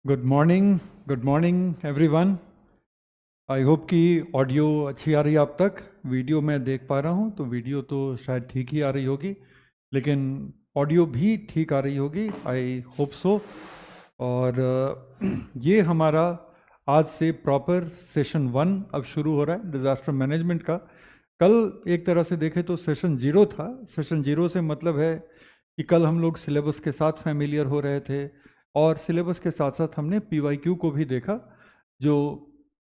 Good morning everyone. I hope कि audio अच्छी आ रही है आप तक। वीडियो मैं देख पा रहा हूँ, तो वीडियो तो शायद ठीक ही आ रही होगी, लेकिन ऑडियो भी ठीक आ रही होगी, आई होप सो। और ये हमारा आज से प्रॉपर सेशन 1 अब शुरू हो रहा है डिज़ास्टर मैनेजमेंट का। कल एक तरह से देखें तो सेशन 0 था। सेशन 0 से मतलब है कि कल हम लोग सिलेबस के साथ फैमिलियर हो रहे थे, और सिलेबस के साथ साथ हमने PYQ को भी देखा, जो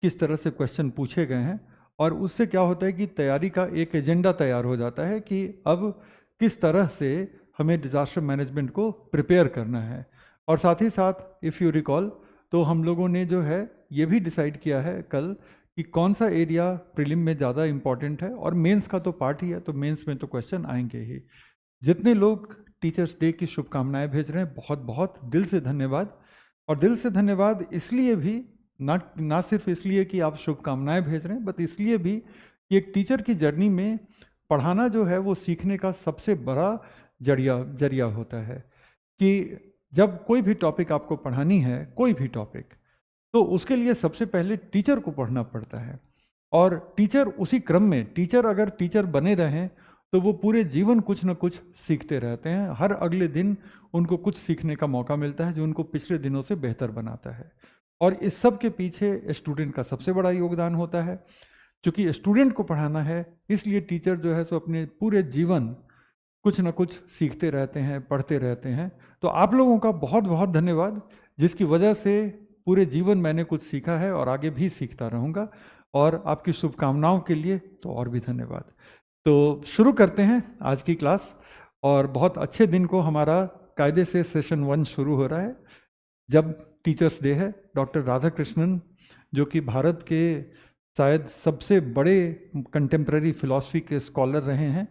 किस तरह से क्वेश्चन पूछे गए हैं। और उससे क्या होता है कि तैयारी का एक एजेंडा तैयार हो जाता है कि अब किस तरह से हमें डिज़ास्टर मैनेजमेंट को प्रिपेयर करना है। और साथ ही साथ इफ़ यू रिकॉल, तो हम लोगों ने जो है ये भी डिसाइड किया है कल कि कौन सा एरिया प्रीलिम में ज़्यादा इम्पॉर्टेंट है, और मेंस का तो पार्ट ही है, तो मेंस में तो क्वेश्चन आएंगे ही। जितने लोग टीचर्स डे की शुभकामनाएं भेज रहे हैं, बहुत बहुत दिल से धन्यवाद। और दिल से धन्यवाद इसलिए भी, ना सिर्फ इसलिए कि आप शुभकामनाएं भेज रहे हैं, बट इसलिए भी कि एक टीचर की जर्नी में पढ़ाना जो है वो सीखने का सबसे बड़ा जरिया होता है। कि जब कोई भी टॉपिक आपको पढ़ानी है, कोई भी टॉपिक, तो उसके लिए सबसे पहले टीचर को पढ़ना पड़ता है। और टीचर उसी क्रम में, टीचर अगर टीचर बने रहें तो वो पूरे जीवन कुछ ना कुछ सीखते रहते हैं। हर अगले दिन उनको कुछ सीखने का मौका मिलता है, जो उनको पिछले दिनों से बेहतर बनाता है। और इस सब के पीछे स्टूडेंट का सबसे बड़ा योगदान होता है। क्योंकि स्टूडेंट को पढ़ाना है, इसलिए टीचर जो है सो अपने पूरे जीवन कुछ ना कुछ सीखते रहते हैं, पढ़ते रहते हैं। तो आप लोगों का बहुत बहुत धन्यवाद, जिसकी वजह से पूरे जीवन मैंने कुछ सीखा है और आगे भी सीखता रहूँगा। और आपकी शुभकामनाओं के लिए तो और भी धन्यवाद। तो शुरू करते हैं आज की क्लास। और बहुत अच्छे दिन को हमारा कायदे से सेशन 1 शुरू हो रहा है, जब टीचर्स डे है। डॉक्टर राधाकृष्णन, जो कि भारत के शायद सबसे बड़े कंटेम्प्रेरी फिलॉसफी के स्कॉलर रहे हैं,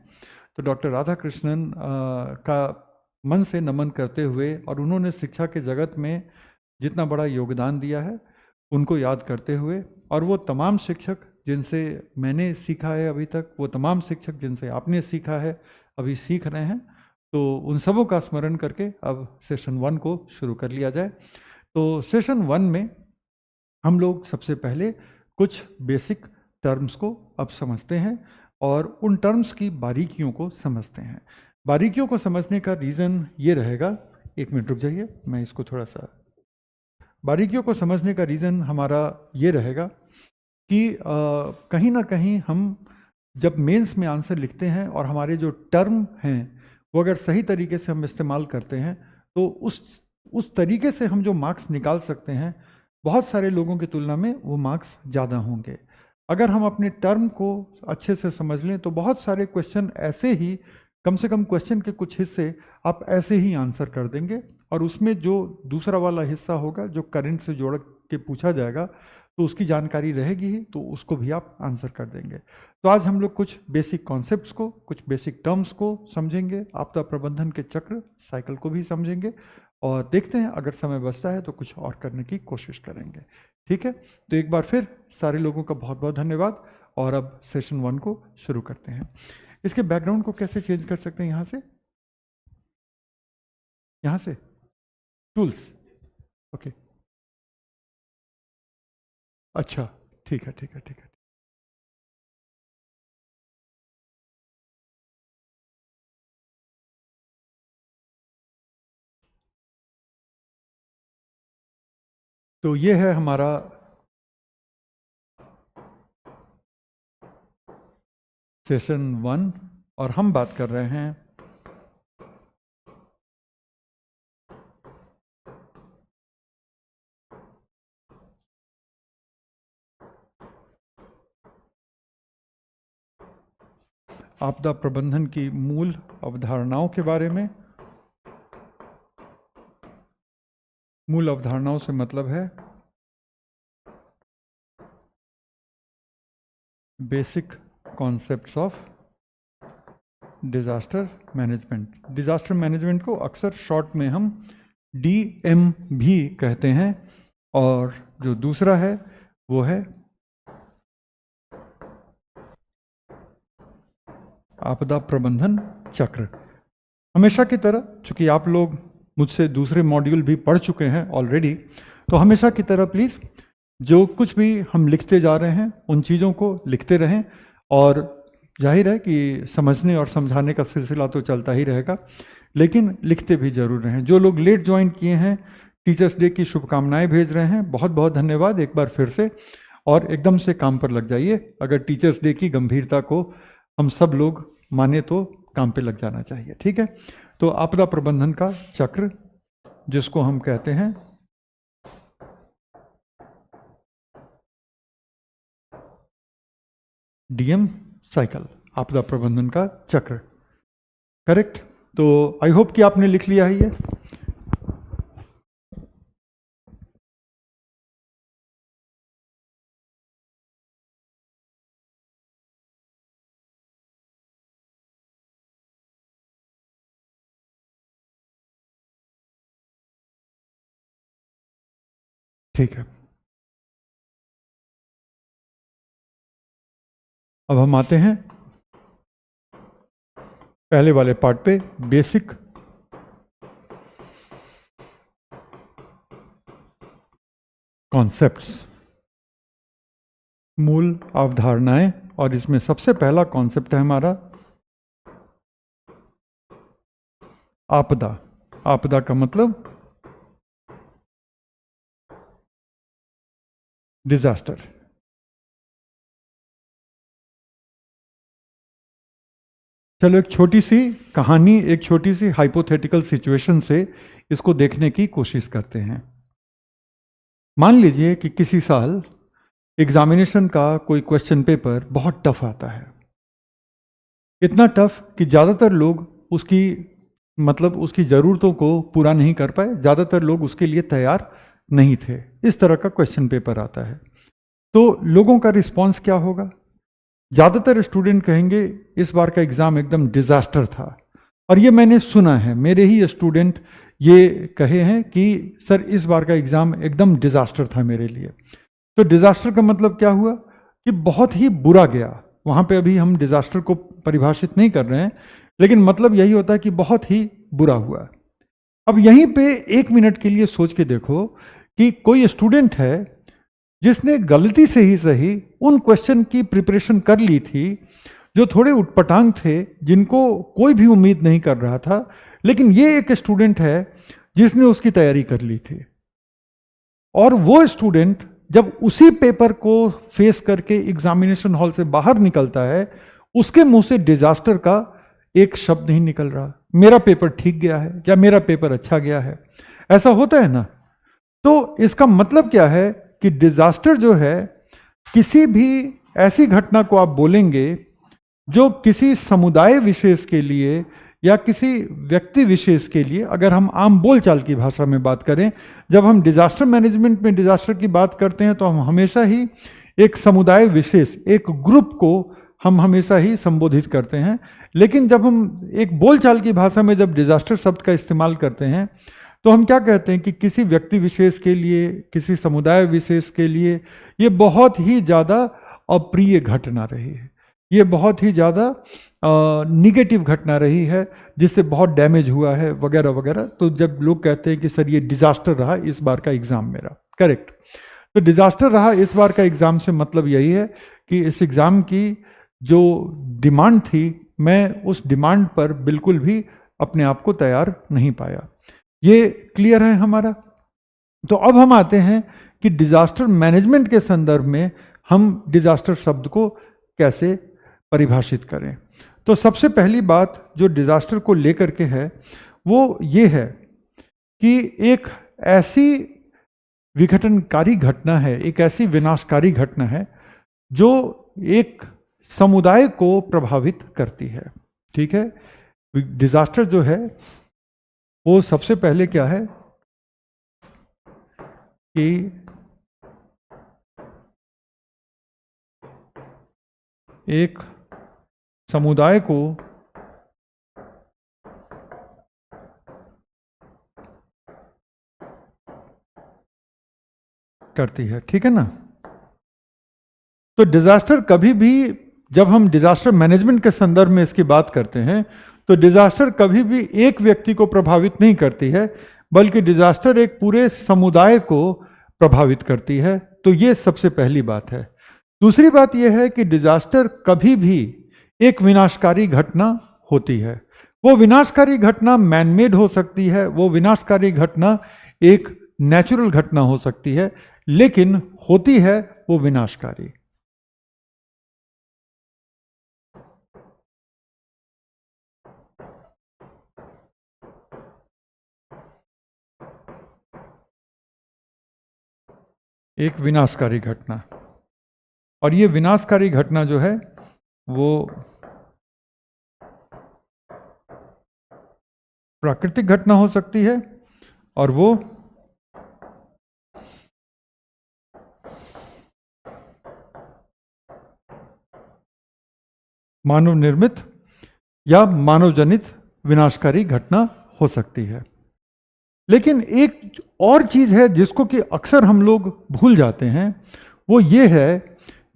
तो डॉक्टर राधाकृष्णन का मन से नमन करते हुए, और उन्होंने शिक्षा के जगत में जितना बड़ा योगदान दिया है उनको याद करते हुए, और वो तमाम शिक्षक जिनसे मैंने सीखा है अभी तक, वो तमाम शिक्षक जिनसे आपने सीखा है, अभी सीख रहे हैं, तो उन सबों का स्मरण करके अब सेशन 1 को शुरू कर लिया जाए। तो सेशन 1 में हम लोग सबसे पहले कुछ बेसिक टर्म्स को अब समझते हैं, और उन टर्म्स की बारीकियों को समझते हैं। बारीकियों को समझने का रीज़न ये रहेगा, एक मिनट रुक जाइए, मैं इसको थोड़ा सा, बारीकियों को समझने का रीज़न हमारा ये रहेगा कि कहीं ना कहीं हम जब मेंस में आंसर लिखते हैं और हमारे जो टर्म हैं वो अगर सही तरीके से हम इस्तेमाल करते हैं, तो उस तरीके से हम जो मार्क्स निकाल सकते हैं, बहुत सारे लोगों की तुलना में वो मार्क्स ज़्यादा होंगे। अगर हम अपने टर्म को अच्छे से समझ लें तो बहुत सारे क्वेश्चन ऐसे ही, कम से कम क्वेश्चन के कुछ हिस्से आप ऐसे ही आंसर कर देंगे, और उसमें जो दूसरा वाला हिस्सा होगा जो करंट से जोड़ के पूछा जाएगा, तो उसकी जानकारी रहेगी ही, तो उसको भी आप आंसर कर देंगे। तो आज हम लोग कुछ बेसिक कॉन्सेप्ट्स को, कुछ बेसिक टर्म्स को समझेंगे, आपदा प्रबंधन के चक्र साइकिल को भी समझेंगे, और देखते हैं अगर समय बचता है तो कुछ और करने की कोशिश करेंगे। ठीक है, तो एक बार फिर सारे लोगों का बहुत बहुत धन्यवाद, और अब सेशन 1 को शुरू करते हैं। इसके बैकग्राउंड को कैसे चेंज कर सकते हैं? यहाँ से टूल्स, ओके, अच्छा, ठीक है ठीक है ठीक है। तो ये है हमारा सेशन 1, और हम बात कर रहे हैं आपदा प्रबंधन की मूल अवधारणाओं के बारे में। मूल अवधारणाओं से मतलब है basic concepts of disaster management. Disaster management को अक्सर शॉर्ट में हम DM भी कहते हैं, और जो दूसरा है वो है आपदा प्रबंधन चक्र। हमेशा की तरह, चूंकि आप लोग मुझसे दूसरे मॉड्यूल भी पढ़ चुके हैं ऑलरेडी, तो हमेशा की तरह प्लीज़ जो कुछ भी हम लिखते जा रहे हैं उन चीज़ों को लिखते रहें, और जाहिर है कि समझने और समझाने का सिलसिला तो चलता ही रहेगा, लेकिन लिखते भी जरूर रहें। जो लोग लेट ज्वाइन किए हैं, टीचर्स डे की शुभकामनाएं भेज रहे हैं, बहुत बहुत धन्यवाद एक बार फिर से, और एकदम से काम पर लग जाइए। अगर टीचर्स डे की गंभीरता को हम सब लोग माने तो काम पे लग जाना चाहिए, ठीक है। तो आपदा प्रबंधन का चक्र, जिसको हम कहते हैं डीएम साइकिल, आपदा प्रबंधन का चक्र, करेक्ट। तो आई होप कि आपने लिख लिया है ये। ठीक है, अब हम आते हैं पहले वाले पार्ट पे, बेसिक कॉन्सेप्ट्स, मूल अवधारणाएं। और इसमें सबसे पहला कॉन्सेप्ट है हमारा आपदा। आपदा का मतलब डिजास्टर। चलो एक छोटी सी कहानी, एक छोटी सी हाइपोथेटिकल सिचुएशन से इसको देखने की कोशिश करते हैं। मान लीजिए कि किसी साल एग्जामिनेशन का कोई क्वेश्चन पेपर बहुत टफ आता है, इतना टफ कि ज़्यादातर लोग उसकी ज़रूरतों को पूरा नहीं कर पाए, ज़्यादातर लोग उसके लिए तैयार नहीं थे। इस तरह का क्वेश्चन पेपर आता है, तो लोगों का रिस्पॉन्स क्या होगा? ज़्यादातर स्टूडेंट कहेंगे इस बार का एग्ज़ाम एकदम डिज़ास्टर था। और ये मैंने सुना है, मेरे ही स्टूडेंट ये कहे हैं कि सर इस बार का एग्ज़ाम एकदम डिज़ास्टर था मेरे लिए। तो डिज़ास्टर का मतलब क्या हुआ कि बहुत ही बुरा गया। वहाँ पे अभी हम डिज़ास्टर को परिभाषित नहीं कर रहे हैं, लेकिन मतलब यही होता है कि बहुत ही बुरा हुआ। अब यहीं पे एक मिनट के लिए सोच के देखो कि कोई स्टूडेंट है जिसने गलती से ही सही उन क्वेश्चन की प्रिपरेशन कर ली थी जो थोड़े उटपटांग थे, जिनको कोई भी उम्मीद नहीं कर रहा था, लेकिन ये एक स्टूडेंट है जिसने उसकी तैयारी कर ली थी। और वो स्टूडेंट जब उसी पेपर को फेस करके एग्जामिनेशन हॉल से बाहर निकलता है, उसके मुंह से डिजास्टर का एक शब्द नहीं निकल रहा। मेरा पेपर ठीक गया है या मेरा पेपर अच्छा गया है, ऐसा होता है ना। तो इसका मतलब क्या है कि डिजास्टर जो है, किसी भी ऐसी घटना को आप बोलेंगे जो किसी समुदाय विशेष के लिए या किसी व्यक्ति विशेष के लिए, अगर हम आम बोलचाल की भाषा में बात करें, जब हम डिजास्टर मैनेजमेंट में डिजास्टर की बात करते हैं तो हम हमेशा ही एक समुदाय विशेष, एक ग्रुप को हम हमेशा ही संबोधित करते हैं। लेकिन जब हम एक बोलचाल की भाषा में जब डिजास्टर शब्द का इस्तेमाल करते हैं तो हम क्या कहते हैं कि किसी व्यक्ति विशेष के लिए, किसी समुदाय विशेष के लिए ये बहुत ही ज़्यादा अप्रिय घटना रही है, ये बहुत ही ज़्यादा निगेटिव घटना रही है, जिससे बहुत डैमेज हुआ है वगैरह वगैरह। तो जब लोग कहते हैं कि सर ये डिजास्टर रहा इस बार का एग्ज़ाम मेरा, करेक्ट। तो डिजास्टर रहा इस बार का एग्ज़ाम से मतलब यही है कि इस एग्ज़ाम की जो डिमांड थी, मैं उस डिमांड पर बिल्कुल भी अपने आप को तैयार नहीं पाया। ये क्लियर है हमारा। तो अब हम आते हैं कि डिजास्टर मैनेजमेंट के संदर्भ में हम डिजास्टर शब्द को कैसे परिभाषित करें। तो सबसे पहली बात जो डिजास्टर को लेकर के है वो ये है कि एक ऐसी विघटनकारी घटना है, एक ऐसी विनाशकारी घटना है जो एक समुदाय को प्रभावित करती है। ठीक है, डिजास्टर जो है वो सबसे पहले क्या है कि एक समुदाय को करती है, ठीक है ना। तो डिजास्टर कभी भी, जब हम डिजास्टर मैनेजमेंट के संदर्भ में इसकी बात करते हैं, तो डिजास्टर कभी भी एक व्यक्ति को प्रभावित नहीं करती है, बल्कि डिजास्टर एक पूरे समुदाय को प्रभावित करती है। तो ये सबसे पहली बात है। दूसरी बात यह है कि डिजास्टर कभी भी एक विनाशकारी घटना होती है। वो विनाशकारी घटना मैनमेड हो सकती है, वो विनाशकारी घटना एक नेचुरल घटना हो सकती है, लेकिन होती है वो विनाशकारी। एक विनाशकारी घटना, और ये विनाशकारी घटना जो है वो प्राकृतिक घटना हो सकती है, और वो मानव निर्मित या मानव जनित विनाशकारी घटना हो सकती है। लेकिन एक और चीज है जिसको कि अक्सर हम लोग भूल जाते हैं, वो ये है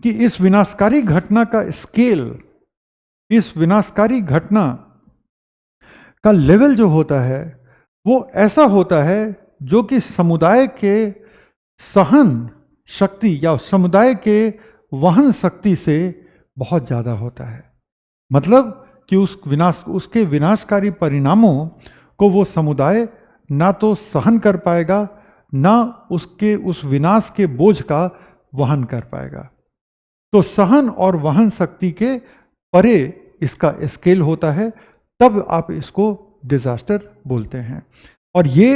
कि इस विनाशकारी घटना का स्केल, इस विनाशकारी घटना का लेवल जो होता है वो ऐसा होता है जो कि समुदाय के सहन शक्ति या समुदाय के वहन शक्ति से बहुत ज्यादा होता है। मतलब कि उसके विनाशकारी परिणामों को वो समुदाय ना तो सहन कर पाएगा, ना उसके उस विनाश के बोझ का वहन कर पाएगा। तो सहन और वहन शक्ति के परे इसका स्केल होता है, तब आप इसको डिजास्टर बोलते हैं। और ये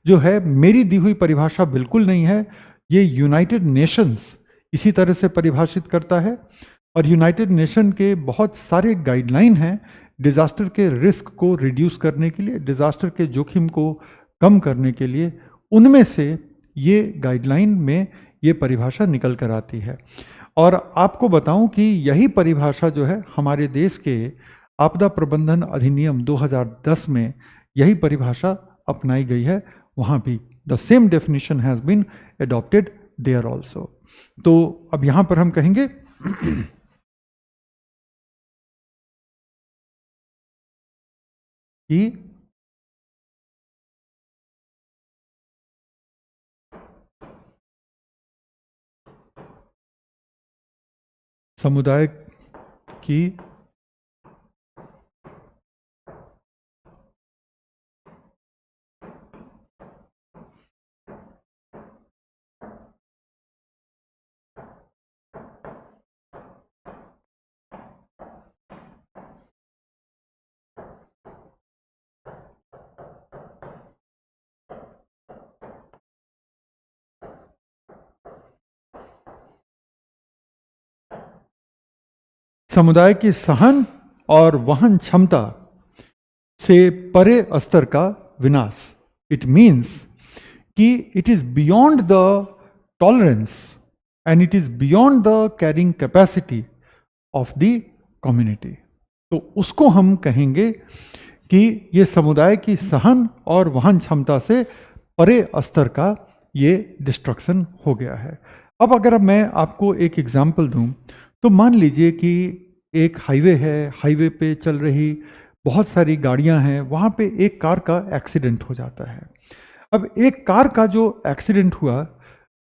जो है मेरी दी हुई परिभाषा बिल्कुल नहीं है, ये यूनाइटेड नेशंस इसी तरह से परिभाषित करता है। और यूनाइटेड नेशन के बहुत सारे गाइडलाइन हैं डिजास्टर के रिस्क को रिड्यूस करने के लिए, डिजास्टर के जोखिम को कम करने के लिए। उनमें से ये गाइडलाइन में ये परिभाषा निकल कर आती है। और आपको बताऊं कि यही परिभाषा जो है हमारे देश के आपदा प्रबंधन अधिनियम 2010 में यही परिभाषा अपनाई गई है। वहाँ भी the same definition has been adopted there also. तो अब यहाँ पर हम कहेंगे कि समुदाय की समुदाय की सहन और वहन क्षमता से परे स्तर का विनाश। इट मीन्स कि it is beyond the tolerance and it is beyond the carrying capacity of the community. तो उसको हम कहेंगे कि ये समुदाय की सहन और वहन क्षमता से परे स्तर का ये डिस्ट्रक्शन हो गया है। अब अगर मैं आपको एक एग्जाम्पल दूं, तो मान लीजिए कि एक हाईवे है, हाईवे पे चल रही बहुत सारी गाड़ियां हैं, वहाँ पे एक कार का एक्सीडेंट हो जाता है। अब एक कार का जो एक्सीडेंट हुआ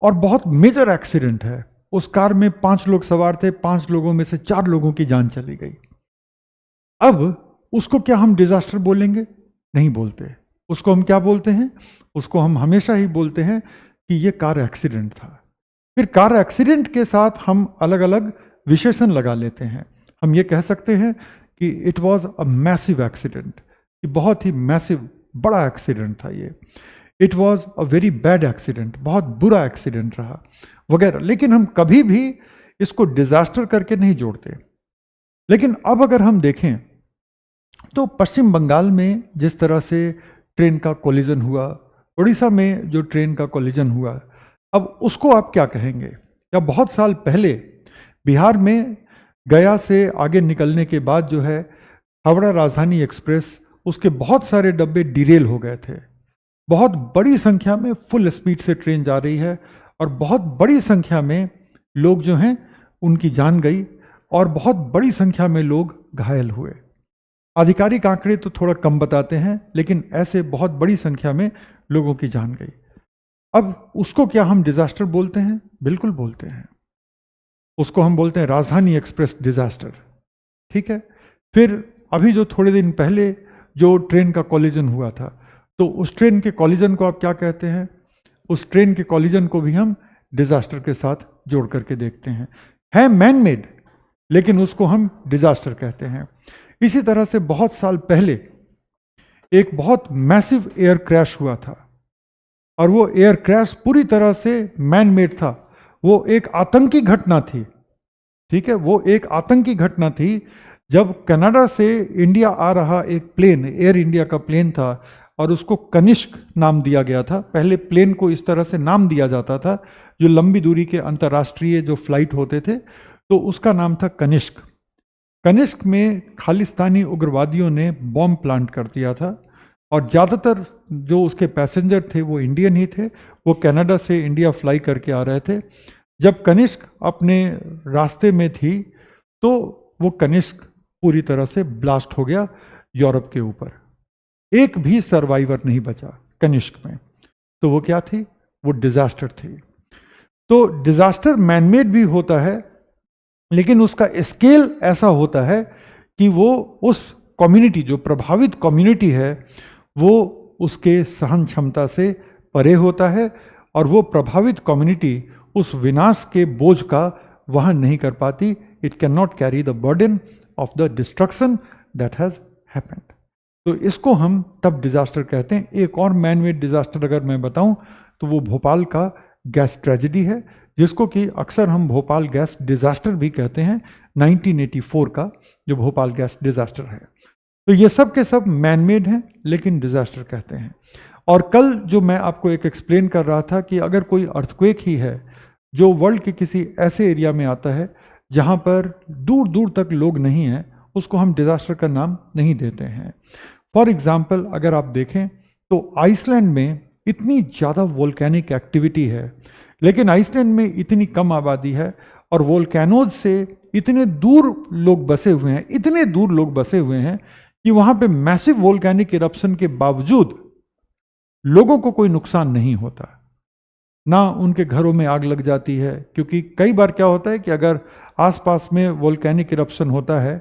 और बहुत मेजर एक्सीडेंट है, उस कार में 5 लोग सवार थे, 5 लोगों में से 4 लोगों की जान चली गई। अब उसको क्या हम डिजास्टर बोलेंगे? नहीं बोलते। उसको हम क्या बोलते हैं? उसको हम हमेशा ही बोलते हैं कि ये कार एक्सीडेंट था। फिर कार एक्सीडेंट के साथ हम अलग अलग विशेषण लगा लेते हैं। हम ये कह सकते हैं कि it was a massive accident, कि बहुत ही मैसिव बड़ा एक्सीडेंट था ये। It was a very bad accident, बहुत बुरा एक्सीडेंट रहा, वगैरह। लेकिन हम कभी भी इसको डिजास्टर करके नहीं जोड़ते। लेकिन अब अगर हम देखें तो पश्चिम बंगाल में जिस तरह से ट्रेन का कोलिजन हुआ, उड़ीसा में जो ट्रेन का कोलिजन हुआ, अब उसको आप क्या कहेंगे? या बहुत साल पहले बिहार में गया से आगे निकलने के बाद जो है हावड़ा राजधानी एक्सप्रेस, उसके बहुत सारे डब्बे डिरेल हो गए थे। बहुत बड़ी संख्या में फुल स्पीड से ट्रेन जा रही है और बहुत बड़ी संख्या में लोग जो हैं उनकी जान गई और बहुत बड़ी संख्या में लोग घायल हुए। आधिकारिक आंकड़े तो थोड़ा कम बताते हैं, लेकिन ऐसे बहुत बड़ी संख्या में लोगों की जान गई। अब उसको क्या हम डिजास्टर बोलते हैं? बिल्कुल बोलते हैं। उसको हम बोलते हैं राजधानी एक्सप्रेस डिजास्टर, ठीक है। फिर अभी जो थोड़े दिन पहले जो ट्रेन का कॉलिजन हुआ था, तो उस ट्रेन के कॉलिजन को आप क्या कहते हैं? उस ट्रेन के कॉलिजन को भी हम डिजास्टर के साथ जोड़ करके देखते हैं। है मैन मेड, लेकिन उसको हम डिजास्टर कहते हैं। इसी तरह से बहुत साल पहले एक बहुत मैसिव एयर क्रैश हुआ था, और वो एयर क्रैश पूरी तरह से मैन मेड था। वो एक आतंकी घटना थी, ठीक है। वो एक आतंकी घटना थी। जब कनाडा से इंडिया आ रहा एक प्लेन, एयर इंडिया का प्लेन था, और उसको कनिष्क नाम दिया गया था। पहले प्लेन को इस तरह से नाम दिया जाता था, जो लंबी दूरी के अंतर्राष्ट्रीय जो फ्लाइट होते थे, तो उसका नाम था कनिष्क। कनिष्क में खालिस्तानी उग्रवादियों ने बॉम्ब प्लांट कर दिया था, और ज़्यादातर जो उसके पैसेंजर थे वो इंडियन ही थे। वो कनाडा से इंडिया फ्लाई करके आ रहे थे। जब कनिष्क अपने रास्ते में थी, तो वो कनिष्क पूरी तरह से ब्लास्ट हो गया यूरोप के ऊपर। एक भी सर्वाइवर नहीं बचा कनिष्क में। तो वो क्या थी? वो डिजास्टर थी। तो डिजास्टर मैनमेड भी होता है, लेकिन उसका स्केल ऐसा होता है कि वो उस कम्युनिटी, जो प्रभावित कम्युनिटी है, वो उसके सहन क्षमता से परे होता है, और वो प्रभावित कम्युनिटी उस विनाश के बोझ का वहन नहीं कर पाती। It can not carry the burden of the destruction that has happened. तो इसको हम तब डिजास्टर कहते हैं। एक और मैन मेड डिजास्टर अगर मैं बताऊं, तो वो भोपाल का गैस ट्रेजेडी है, जिसको कि अक्सर हम भोपाल गैस डिजास्टर भी कहते हैं। 1984 का जो भोपाल गैस डिजास्टर है। तो ये सब के सब मैन मेड हैं, लेकिन डिजास्टर कहते हैं। और कल जो मैं आपको एक एक्सप्लेन कर रहा था कि अगर कोई अर्थक्वेक ही है जो वर्ल्ड के किसी ऐसे एरिया में आता है जहां पर दूर दूर तक लोग नहीं हैं, उसको हम डिजास्टर का नाम नहीं देते हैं। फॉर एग्जाम्पल अगर आप देखें तो आइसलैंड में इतनी ज़्यादा वोल्केनिक एक्टिविटी है, लेकिन आइसलैंड में इतनी कम आबादी है, और वोल्केनोज से इतने दूर लोग बसे हुए हैं, इतने दूर लोग बसे हुए हैं कि वहां पे मैसिव वोल्केनिक इरप्शन के बावजूद लोगों को कोई नुकसान नहीं होता। ना उनके घरों में आग लग जाती है, क्योंकि कई बार क्या होता है कि अगर आसपास में वोल्केनिक इरप्शन होता है,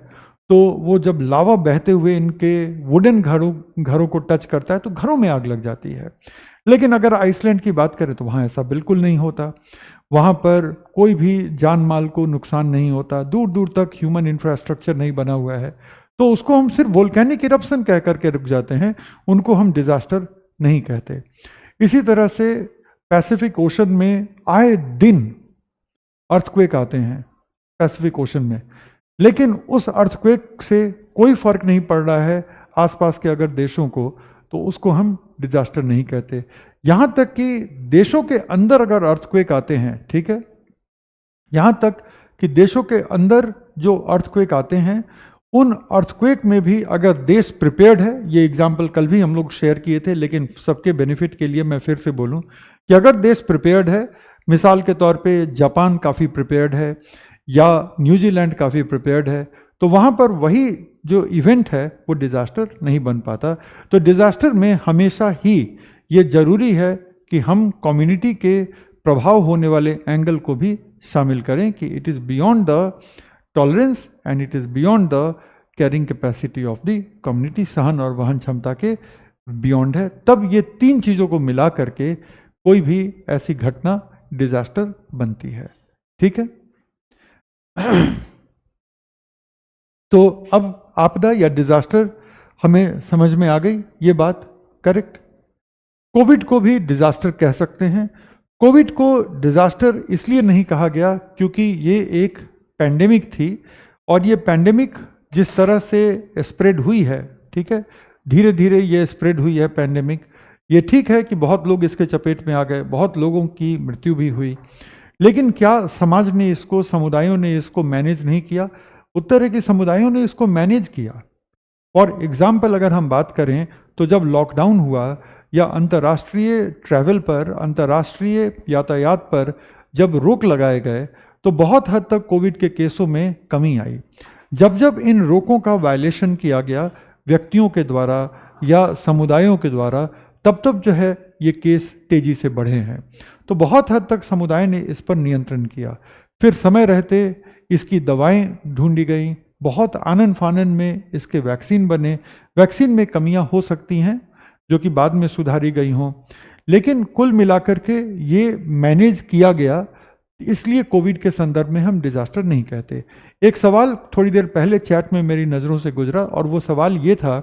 तो वो जब लावा बहते हुए इनके वुडन घरों को टच करता है, तो घरों में आग लग जाती है। लेकिन अगर आइसलैंड की बात करें तो वहाँ ऐसा बिल्कुल नहीं होता। वहाँ पर कोई भी जान माल को नुकसान नहीं होता, दूर दूर तक ह्यूमन इंफ्रास्ट्रक्चर नहीं बना हुआ है। तो उसको हम सिर्फ वोल्केनिक इरप्शन कह करके रुक जाते हैं, उनको हम डिजास्टर नहीं कहते। इसी तरह से पैसिफिक ओशन में आए दिन अर्थक्वेक आते हैं पैसिफिक ओशन में, लेकिन उस अर्थक्वेक से कोई फर्क नहीं पड़ रहा है आसपास के अगर देशों को, तो उसको हम डिजास्टर नहीं कहते। यहां तक कि देशों के अंदर अगर अर्थक्वेक आते हैं, ठीक है, यहां तक कि देशों के अंदर जो अर्थक्वेक आते हैं, उन अर्थक्वेक में भी अगर देश प्रिपेयर्ड है, ये एग्जाम्पल कल भी हम लोग शेयर किए थे, लेकिन सबके बेनिफिट के लिए मैं फिर से बोलूं कि अगर देश प्रिपेयर्ड है, मिसाल के तौर पे जापान काफ़ी प्रिपेयर्ड है या न्यूजीलैंड काफ़ी प्रिपेयर्ड है, तो वहाँ पर वही जो इवेंट है वो डिज़ास्टर नहीं बन पाता। तो डिज़ास्टर में हमेशा ही ये जरूरी है कि हम कम्युनिटी के प्रभाव होने वाले एंगल को भी शामिल करें, कि it is beyond the tolerance and it is beyond the carrying capacity of the community, सहन और वहन क्षमता के बियॉन्ड है। तब ये तीन चीज़ों को मिला करके कोई भी ऐसी घटना डिजास्टर बनती है, ठीक है। तो अब आपदा या डिजास्टर हमें समझ में आ गई ये बात, करेक्ट। कोविड को भी डिजास्टर कह सकते हैं। कोविड को डिजास्टर इसलिए नहीं कहा गया क्योंकि ये एक पैंडेमिक थी, और ये पैंडेमिक जिस तरह से स्प्रेड हुई है, ठीक है, धीरे धीरे ये स्प्रेड हुई है पैंडेमिक। ये ठीक है कि बहुत लोग इसके चपेट में आ गए, बहुत लोगों की मृत्यु भी हुई, लेकिन क्या समाज ने इसको, समुदायों ने इसको मैनेज नहीं किया? उत्तर है कि समुदायों ने इसको मैनेज किया। फॉर एग्जाम्पल अगर हम बात करें तो जब लॉकडाउन हुआ या अंतर्राष्ट्रीय ट्रैवल पर, अंतर्राष्ट्रीय यातायात पर जब रोक लगाए गए, तो बहुत हद तक कोविड के केसों में कमी आई। जब जब इन रोकों का वायलेशन किया गया व्यक्तियों के द्वारा या समुदायों के द्वारा, तब तब जो है ये केस तेजी से बढ़े हैं। तो बहुत हद तक समुदाय ने इस पर नियंत्रण किया। फिर समय रहते इसकी दवाएं ढूंढी गई, बहुत आनन फानन में इसके वैक्सीन बने। वैक्सीन में कमियां हो सकती हैं जो कि बाद में सुधारी गई हों, लेकिन कुल मिलाकर के ये मैनेज किया गया। इसलिए कोविड के संदर्भ में हम डिजास्टर नहीं कहते। एक सवाल थोड़ी देर पहले चैट में मेरी नज़रों से गुजरा और वो सवाल ये था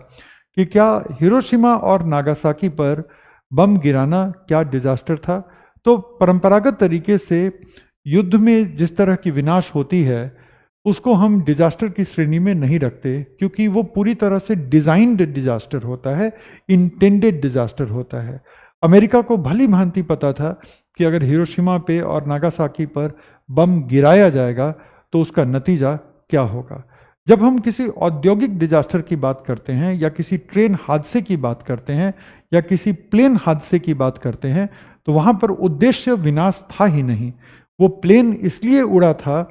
कि क्या हिरोशिमा और नागासाकी पर बम गिराना क्या डिजास्टर था? तो परंपरागत तरीके से युद्ध में जिस तरह की विनाश होती है उसको हम डिजास्टर की श्रेणी में नहीं रखते, क्योंकि वो पूरी तरह से डिजाइंड डिजास्टर होता है, इंटेंडेड डिजास्टर होता है। अमेरिका को भली भांति पता था कि अगर हिरोशिमा पे और नागासाकी पर बम गिराया जाएगा तो उसका नतीजा क्या होगा। जब हम किसी औद्योगिक डिजास्टर की बात करते हैं या किसी ट्रेन हादसे की बात करते हैं या किसी प्लेन हादसे की बात करते हैं तो वहाँ पर उद्देश्य विनाश था ही नहीं। वो प्लेन इसलिए उड़ा था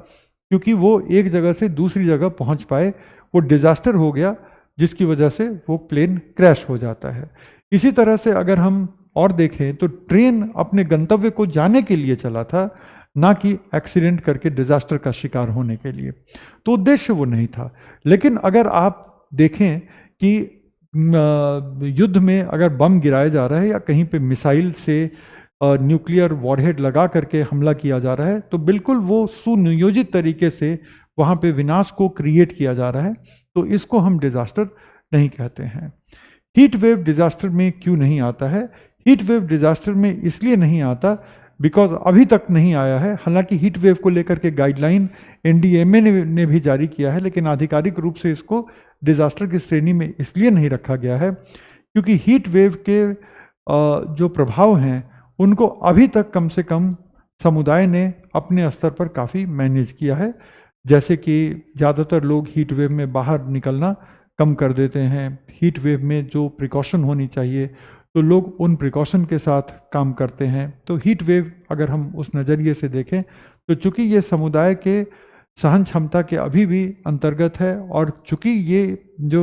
क्योंकि वो एक जगह से दूसरी जगह पहुँच पाए। वो डिजास्टर हो गया जिसकी वजह से वो प्लेन क्रैश हो जाता है। इसी तरह से अगर हम और देखें तो ट्रेन अपने गंतव्य को जाने के लिए चला था, ना कि एक्सीडेंट करके डिजास्टर का शिकार होने के लिए। तो उद्देश्य वो नहीं था। लेकिन अगर आप देखें कि युद्ध में अगर बम गिराया जा रहा है या कहीं पे मिसाइल से न्यूक्लियर वॉरहेड लगा करके हमला किया जा रहा है, तो बिल्कुल वो सुनियोजित तरीके से वहाँ पे विनाश को क्रिएट किया जा रहा है, तो इसको हम डिजास्टर नहीं कहते हैं। हीट वेव डिजास्टर में क्यों नहीं आता है? हीट वेव डिजास्टर में इसलिए नहीं आता बिकॉज अभी तक नहीं आया है। हालांकि हीट वेव को लेकर के गाइडलाइन एनडीएमए ने भी जारी किया है, लेकिन आधिकारिक रूप से इसको डिजास्टर की श्रेणी में इसलिए नहीं रखा गया है क्योंकि हीट वेव के जो प्रभाव हैं उनको अभी तक कम से कम समुदाय ने अपने स्तर पर काफ़ी मैनेज किया है। जैसे कि ज़्यादातर लोग हीट वेव में बाहर निकलना कम कर देते हैं। हीट वेव में जो प्रिकॉशन होनी चाहिए तो लोग उन प्रिकॉशन के साथ काम करते हैं। तो हीट वेव अगर हम उस नज़रिए से देखें तो चूंकि ये समुदाय के सहन क्षमता के अभी भी अंतर्गत है और चूंकि ये जो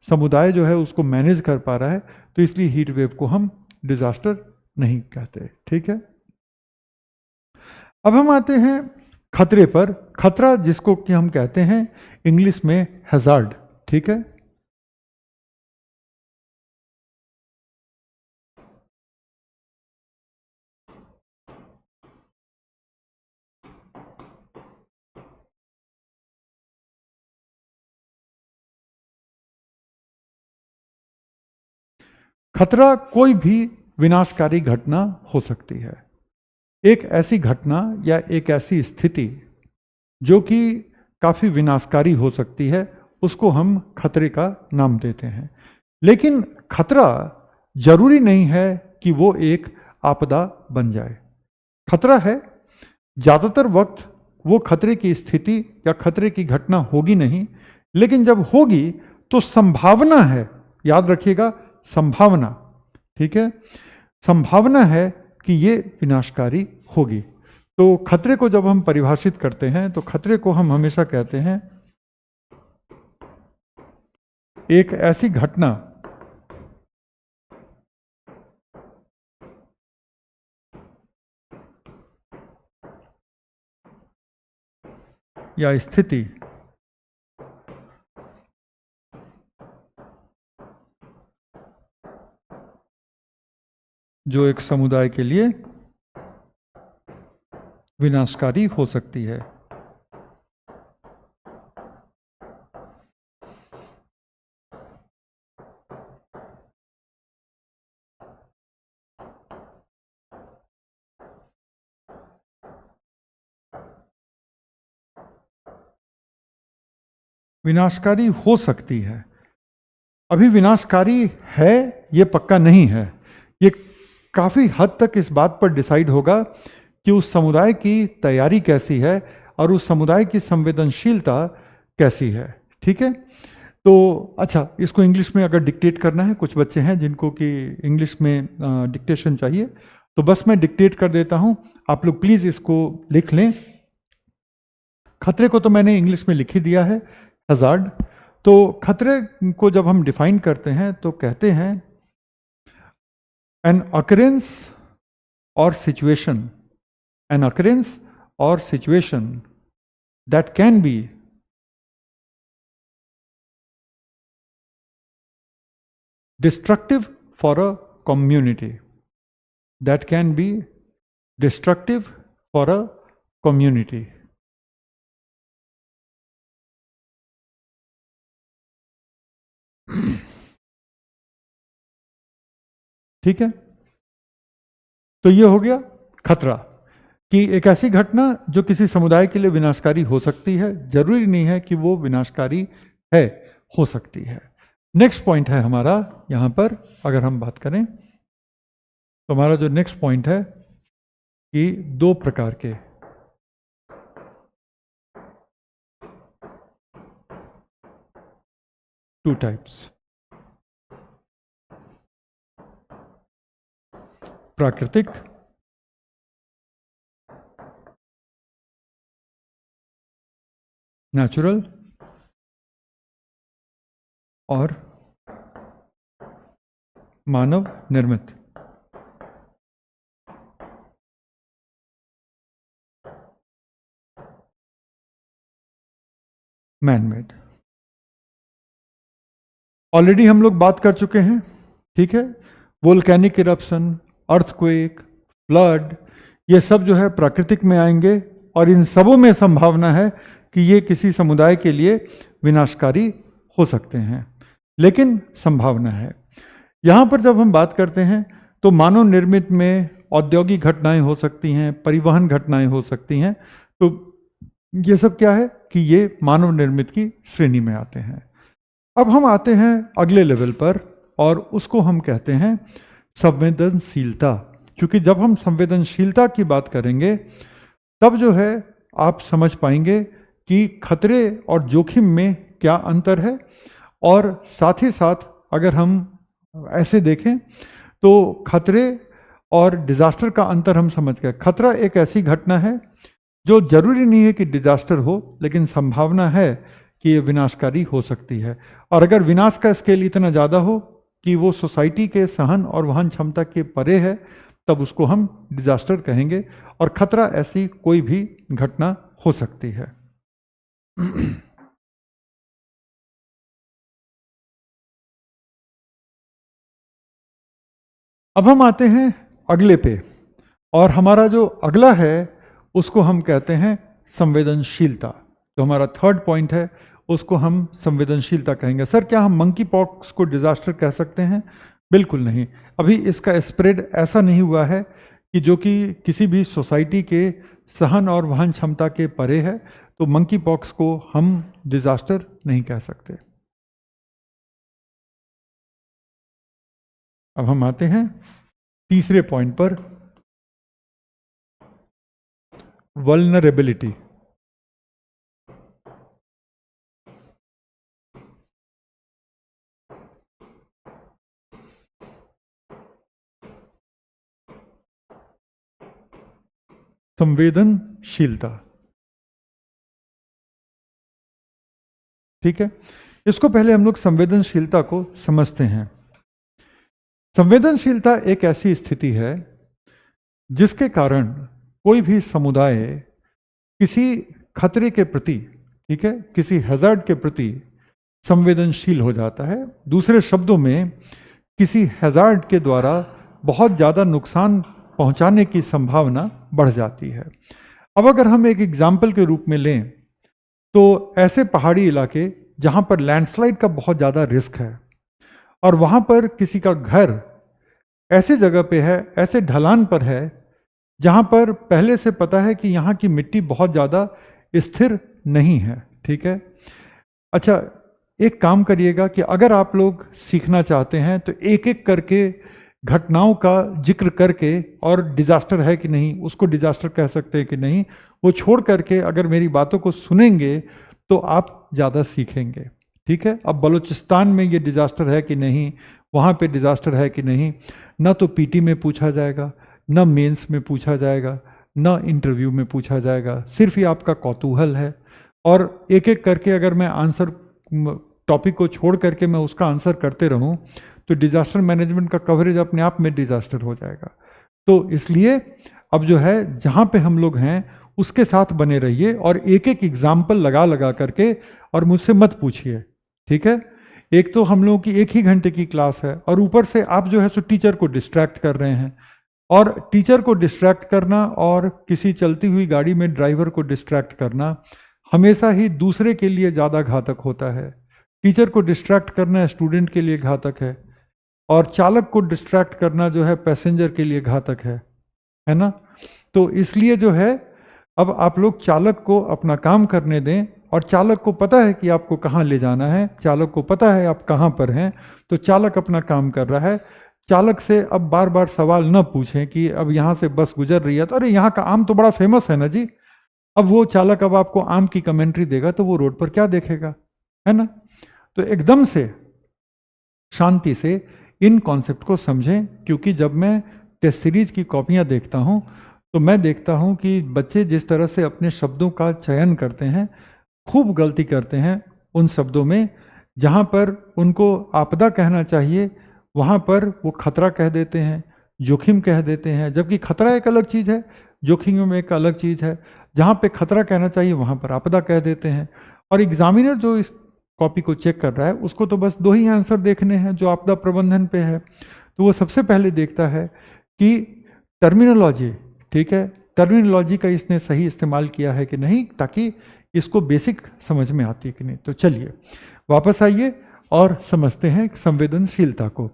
समुदाय जो है उसको मैनेज कर पा रहा है, तो इसलिए हीट वेव को हम डिजास्टर नहीं कहते। ठीक है, अब हम आते हैं खतरे पर। खतरा जिसको कि हम कहते हैं इंग्लिश में हैजार्ड। ठीक है, खतरा कोई भी विनाशकारी घटना हो सकती है। एक ऐसी घटना या एक ऐसी स्थिति जो कि काफ़ी विनाशकारी हो सकती है उसको हम खतरे का नाम देते हैं। लेकिन खतरा जरूरी नहीं है कि वो एक आपदा बन जाए। खतरा है, ज़्यादातर वक्त वो खतरे की स्थिति या खतरे की घटना होगी नहीं, लेकिन जब होगी तो संभावना है, याद रखिएगा संभावना, ठीक है, संभावना है कि ये विनाशकारी होगी। तो खतरे को जब हम परिभाषित करते हैं तो खतरे को हम हमेशा कहते हैं एक ऐसी घटना या स्थिति जो एक समुदाय के लिए विनाशकारी हो सकती है। विनाशकारी हो सकती है, अभी विनाशकारी है ये पक्का नहीं है। ये काफ़ी हद तक इस बात पर डिसाइड होगा कि उस समुदाय की तैयारी कैसी है और उस समुदाय की संवेदनशीलता कैसी है। ठीक है, तो अच्छा, इसको इंग्लिश में अगर डिक्टेट करना है, कुछ बच्चे हैं जिनको कि इंग्लिश में डिक्टेशन चाहिए, तो बस मैं डिक्टेट कर देता हूं, आप लोग प्लीज़ इसको लिख लें। खतरे को तो मैंने इंग्लिश में लिख ही दिया है, हजार्ड। तो खतरे को जब हम डिफाइन करते हैं तो कहते हैं an occurrence or situation, an occurrence or situation that can be destructive for a community, that can be destructive for a community. ठीक है, तो ये हो गया खतरा कि एक ऐसी घटना जो किसी समुदाय के लिए विनाशकारी हो सकती है, जरूरी नहीं है कि वो विनाशकारी है, हो सकती है। नेक्स्ट पॉइंट है हमारा यहां पर, अगर हम बात करें तो हमारा जो नेक्स्ट पॉइंट है कि दो प्रकार के टू टाइप्स, प्राकृतिक नेचुरल और मानव निर्मित। Man made. ऑलरेडी हम लोग बात कर चुके हैं, ठीक है, वोल्केनिक इरप्शन, अर्थक्वेक, फ्लड, ये सब जो है प्राकृतिक में आएंगे और इन सबों में संभावना है कि ये किसी समुदाय के लिए विनाशकारी हो सकते हैं, लेकिन संभावना है। यहाँ पर जब हम बात करते हैं तो मानव निर्मित में औद्योगिक घटनाएं हो सकती हैं, परिवहन घटनाएं हो सकती हैं, तो ये सब क्या है कि ये मानव निर्मित की श्रेणी में आते हैं। अब हम आते हैं अगले लेवल पर और उसको हम कहते हैं संवेदनशीलता, क्योंकि जब हम संवेदनशीलता की बात करेंगे तब जो है आप समझ पाएंगे कि खतरे और जोखिम में क्या अंतर है, और साथ ही साथ अगर हम ऐसे देखें तो खतरे और डिजास्टर का अंतर हम समझ गए। खतरा एक ऐसी घटना है जो जरूरी नहीं है कि डिजास्टर हो, लेकिन संभावना है कि ये विनाशकारी हो सकती है, और अगर विनाश का स्केल इतना ज़्यादा हो कि वो सोसाइटी के सहन और वहन क्षमता के परे है, तब उसको हम डिजास्टर कहेंगे। और खतरा ऐसी कोई भी घटना हो सकती है। अब हम आते हैं अगले पे, और हमारा जो अगला है उसको हम कहते हैं संवेदनशीलता। तो हमारा थर्ड पॉइंट है, उसको हम संवेदनशीलता कहेंगे। सर क्या हम मंकी पॉक्स को डिजास्टर कह सकते हैं? बिल्कुल नहीं। अभी इसका स्प्रेड ऐसा नहीं हुआ है कि जो कि किसी भी सोसाइटी के सहन और वहन क्षमता के परे है, तो मंकी पॉक्स को हम डिजास्टर नहीं कह सकते। अब हम आते हैं तीसरे पॉइंट पर, वल्नरेबिलिटी। संवेदनशीलता, ठीक है, इसको पहले हम लोग संवेदनशीलता को समझते हैं। संवेदनशीलता एक ऐसी स्थिति है जिसके कारण कोई भी समुदाय किसी खतरे के प्रति, ठीक है, किसी हैजार्ड के प्रति संवेदनशील हो जाता है। दूसरे शब्दों में किसी हैजार्ड के द्वारा बहुत ज़्यादा नुकसान पहुंचाने की संभावना बढ़ जाती है। अब अगर हम एक एग्जाम्पल के रूप में लें तो ऐसे पहाड़ी इलाके जहां पर लैंडस्लाइड का बहुत ज़्यादा रिस्क है, और वहां पर किसी का घर ऐसे जगह पे है, ऐसे ढलान पर है जहां पर पहले से पता है कि यहाँ की मिट्टी बहुत ज़्यादा स्थिर नहीं है, ठीक है। अच्छा, एक काम करिएगा कि अगर आप लोग सीखना चाहते हैं तो एक एक करके घटनाओं का जिक्र करके, और डिजास्टर है कि नहीं, उसको डिजास्टर कह सकते हैं कि नहीं, वो छोड़ करके अगर मेरी बातों को सुनेंगे तो आप ज़्यादा सीखेंगे, ठीक है। अब बलूचिस्तान में ये डिजास्टर है कि नहीं, वहाँ पे डिजास्टर है कि नहीं, ना तो पीटी में पूछा जाएगा, ना मेंस में पूछा जाएगा, ना इंटरव्यू में पूछा जाएगा, सिर्फ ये आपका कौतूहल है। और एक एक करके अगर मैं आंसर, टॉपिक को छोड़ करके मैं उसका आंसर करते रहूं तो डिजास्टर मैनेजमेंट का कवरेज अपने आप में डिजास्टर हो जाएगा। तो इसलिए अब जो है जहाँ पे हम लोग हैं उसके साथ बने रहिए और एक एक एग्जाम्पल लगा लगा करके, और मुझसे मत पूछिए, ठीक है। एक तो हम लोगों की 1 ही घंटे की क्लास है और ऊपर से आप जो है सो टीचर को डिस्ट्रैक्ट कर रहे हैं, और टीचर को डिस्ट्रैक्ट करना और किसी चलती हुई गाड़ी में ड्राइवर को डिस्ट्रैक्ट करना हमेशा ही दूसरे के लिए ज़्यादा घातक होता है। टीचर को डिस्ट्रैक्ट करना स्टूडेंट के लिए घातक है, और चालक को डिस्ट्रैक्ट करना जो है पैसेंजर के लिए घातक है ना। तो इसलिए जो है अब आप लोग चालक को अपना काम करने दें, और चालक को पता है कि आपको कहाँ ले जाना है, चालक को पता है आप कहाँ पर हैं, तो चालक अपना काम कर रहा है। चालक से अब बार बार सवाल न पूछें कि अब यहाँ से बस गुजर रही है तो अरे यहाँ का आम तो बड़ा फेमस है ना जी। अब वो चालक अब आपको आम की कमेंट्री देगा तो वो रोड पर क्या देखेगा, है ना। तो एकदम से शांति से इन कॉन्सेप्ट को समझें, क्योंकि जब मैं टेस्ट सीरीज की कॉपियाँ देखता हूँ तो मैं देखता हूँ कि बच्चे जिस तरह से अपने शब्दों का चयन करते हैं, खूब गलती करते हैं उन शब्दों में। जहाँ पर उनको आपदा कहना चाहिए वहाँ पर वो खतरा कह देते हैं, जोखिम कह देते हैं, जबकि खतरा एक अलग चीज़ है, जोखिम में एक अलग चीज़ है। जहाँ पे खतरा कहना चाहिए वहाँ पर आपदा कह देते हैं। और एग्जामिनर जो इस कॉपी को चेक कर रहा है उसको तो बस 2 ही आंसर देखने हैं जो आपदा प्रबंधन पे है, तो वो सबसे पहले देखता है कि टर्मिनोलॉजी, ठीक है, टर्मिनोलॉजी का इसने सही इस्तेमाल किया है कि नहीं, ताकि इसको बेसिक समझ में आती है कि नहीं। तो चलिए वापस आइए और समझते हैं संवेदनशीलता को।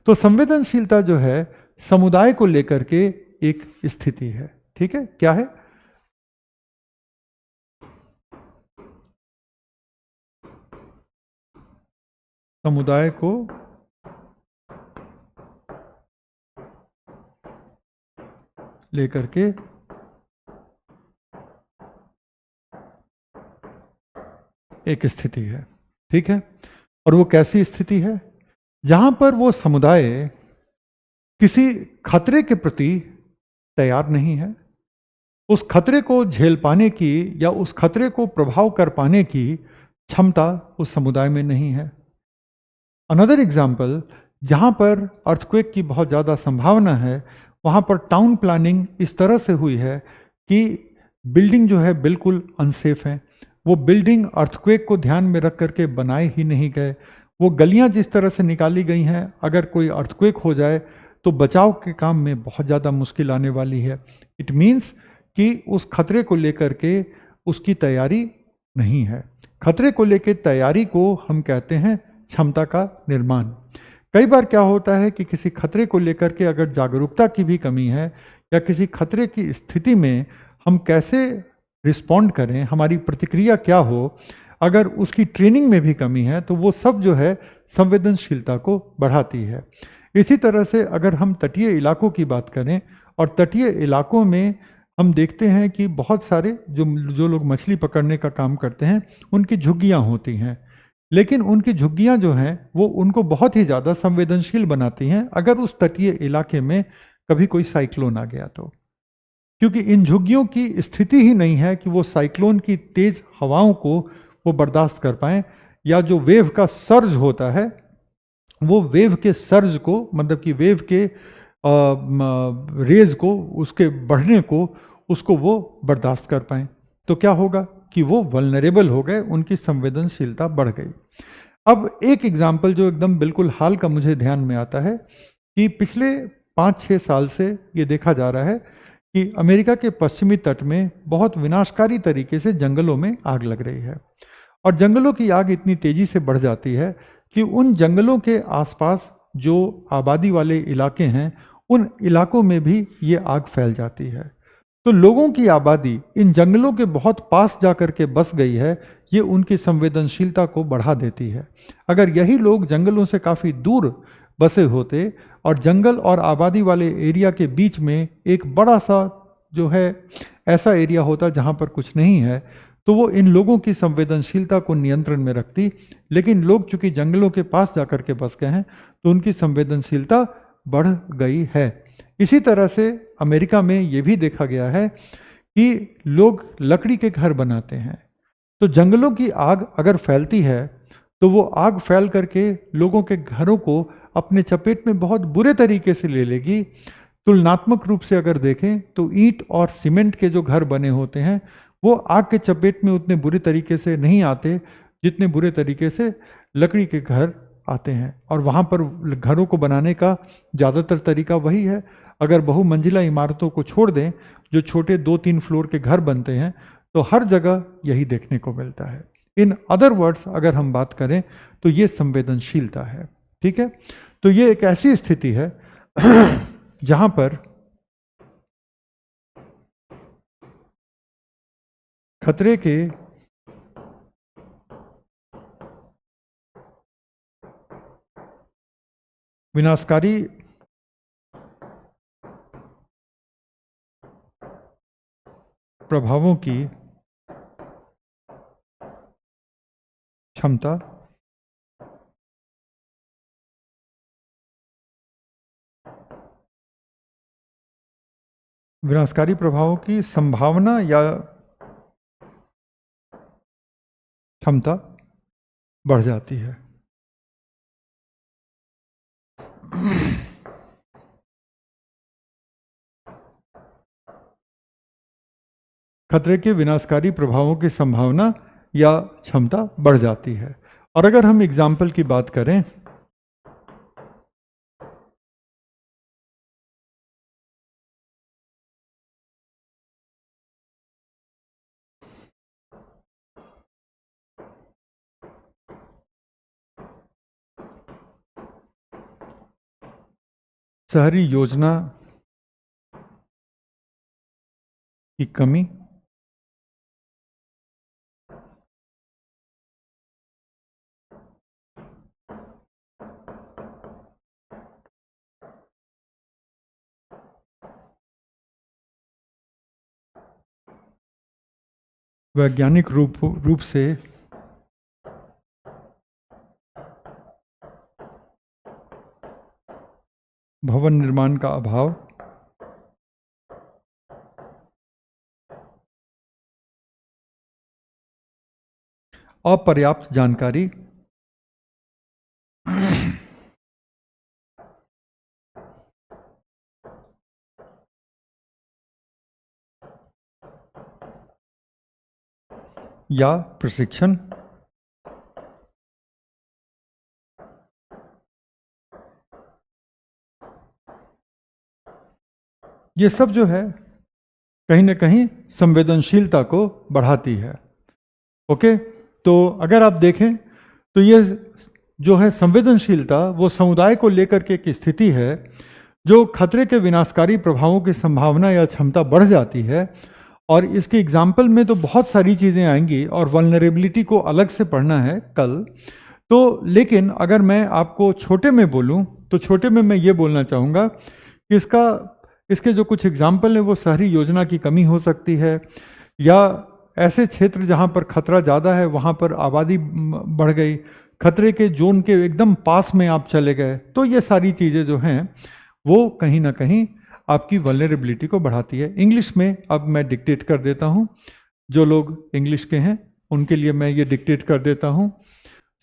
तो संवेदनशीलता जो है समुदाय को लेकर के एक स्थिति है, ठीक है। क्या है? समुदाय को लेकर के एक स्थिति है, ठीक है। और वो कैसी स्थिति है? जहां पर वो समुदाय किसी खतरे के प्रति तैयार नहीं है, उस खतरे को झेल पाने की या उस खतरे को प्रभाव कर पाने की क्षमता उस समुदाय में नहीं है। अनदर एग्जाम्पल, जहाँ पर अर्थक्वेक की बहुत ज़्यादा संभावना है वहाँ पर टाउन प्लानिंग इस तरह से हुई है कि बिल्डिंग जो है बिल्कुल अनसेफ है। वो बिल्डिंग अर्थक्वेक को ध्यान में रख करके बनाए ही नहीं गए। वो गलियाँ जिस तरह से निकाली गई हैं, अगर कोई अर्थक्वेक हो जाए तो बचाव के काम में बहुत ज़्यादा मुश्किल आने वाली है। इट मीन्स कि उस खतरे को लेकर के उसकी तैयारी नहीं है। खतरे को लेकर तैयारी को हम कहते हैं क्षमता का निर्माण। कई बार क्या होता है कि किसी खतरे को लेकर के अगर जागरूकता की भी कमी है, या किसी खतरे की स्थिति में हम कैसे रिस्पॉन्ड करें, हमारी प्रतिक्रिया क्या हो, अगर उसकी ट्रेनिंग में भी कमी है तो वो सब जो है संवेदनशीलता को बढ़ाती है। इसी तरह से अगर हम तटीय इलाकों की बात करें, और तटीय इलाकों में हम देखते हैं कि बहुत सारे जो लोग मछली पकड़ने का काम करते हैं उनकी झुग्गियाँ होती हैं, लेकिन उनकी झुग्गियाँ जो हैं वो उनको बहुत ही ज़्यादा संवेदनशील बनाती हैं अगर उस तटीय इलाके में कभी कोई साइक्लोन आ गया तो, क्योंकि इन झुग्गियों की स्थिति ही नहीं है कि वो साइक्लोन की तेज हवाओं को वो बर्दाश्त कर पाएँ, या जो वेव का सर्ज होता है वो वेव के सर्ज को, मतलब कि वेव के रेज को, उसके बढ़ने को, उसको वो बर्दाश्त कर पाएँ। तो क्या होगा कि वो वल्नरेबल हो गए, उनकी संवेदनशीलता बढ़ गई। अब एक एग्जाम्पल जो एकदम बिल्कुल हाल का मुझे ध्यान में आता है कि पिछले 5-6 साल से ये देखा जा रहा है कि अमेरिका के पश्चिमी तट में बहुत विनाशकारी तरीके से जंगलों में आग लग रही है, और जंगलों की आग इतनी तेजी से बढ़ जाती है कि उन जंगलों के आसपास जो आबादी वाले इलाके हैं उन इलाकों में भी ये आग फैल जाती है। तो लोगों की आबादी इन जंगलों के बहुत पास जाकर के बस गई है, ये उनकी संवेदनशीलता को बढ़ा देती है। अगर यही लोग जंगलों से काफ़ी दूर बसे होते और जंगल और आबादी वाले एरिया के बीच में एक बड़ा सा जो है ऐसा एरिया होता जहाँ पर कुछ नहीं है, तो वो इन लोगों की संवेदनशीलता को नियंत्रण में रखती। लेकिन लोग चूंकि जंगलों के पास जाकर के बस गए हैं तो उनकी संवेदनशीलता बढ़ गई है। इसी तरह से अमेरिका में ये भी देखा गया है कि लोग लकड़ी के घर बनाते हैं, तो जंगलों की आग अगर फैलती है तो वो आग फैल करके लोगों के घरों को अपने चपेट में बहुत बुरे तरीके से ले लेगी। तुलनात्मक रूप से अगर देखें तो ईंट और सीमेंट के जो घर बने होते हैं वो आग के चपेट में उतने बुरे तरीके से नहीं आते जितने बुरे तरीके से लकड़ी के घर आते हैं। और वहाँ पर घरों को बनाने का ज़्यादातर तरीका वही है। अगर बहुमंजिला इमारतों को छोड़ दें, जो छोटे 2-3 फ्लोर के घर बनते हैं, तो हर जगह यही देखने को मिलता है। इन अदर वर्ड्स अगर हम बात करें तो ये संवेदनशीलता है। ठीक है, तो ये एक ऐसी स्थिति है जहां पर खतरे के विनाशकारी प्रभावों की क्षमता विनाशकारी प्रभावों की संभावना या क्षमता बढ़ जाती है। खतरे के विनाशकारी प्रभावों की संभावना या क्षमता बढ़ जाती है। और अगर हम एग्जाम्पल की बात करें, शहरी योजना की कमी, वैज्ञानिक रूप से भवन निर्माण का अभाव, अपर्याप्त जानकारी, या प्रशिक्षण, ये सब जो है कहीं ना कहीं संवेदनशीलता को बढ़ाती है। ओके, तो अगर आप देखें तो ये जो है संवेदनशीलता वो समुदाय को लेकर के एक स्थिति है जो खतरे के विनाशकारी प्रभावों की संभावना या क्षमता बढ़ जाती है। और इसके एग्जाम्पल में तो बहुत सारी चीज़ें आएंगी और वल्नरेबिलिटी को अलग से पढ़ना है कल। तो लेकिन अगर मैं आपको छोटे में बोलूं तो छोटे में मैं ये बोलना चाहूँगा कि इसके जो कुछ एग्जाम्पल हैं वो शहरी योजना की कमी हो सकती है, या ऐसे क्षेत्र जहाँ पर खतरा ज़्यादा है वहाँ पर आबादी बढ़ गई, खतरे के जोन के एकदम पास में आप चले गए, तो ये सारी चीज़ें जो हैं वो कहीं ना कहीं आपकी वल्नरेबिलिटी को बढ़ाती है। इंग्लिश में अब मैं डिक्टेट कर देता हूँ, जो लोग इंग्लिश के हैं उनके लिए मैं ये डिक्टेट कर देता हूँ।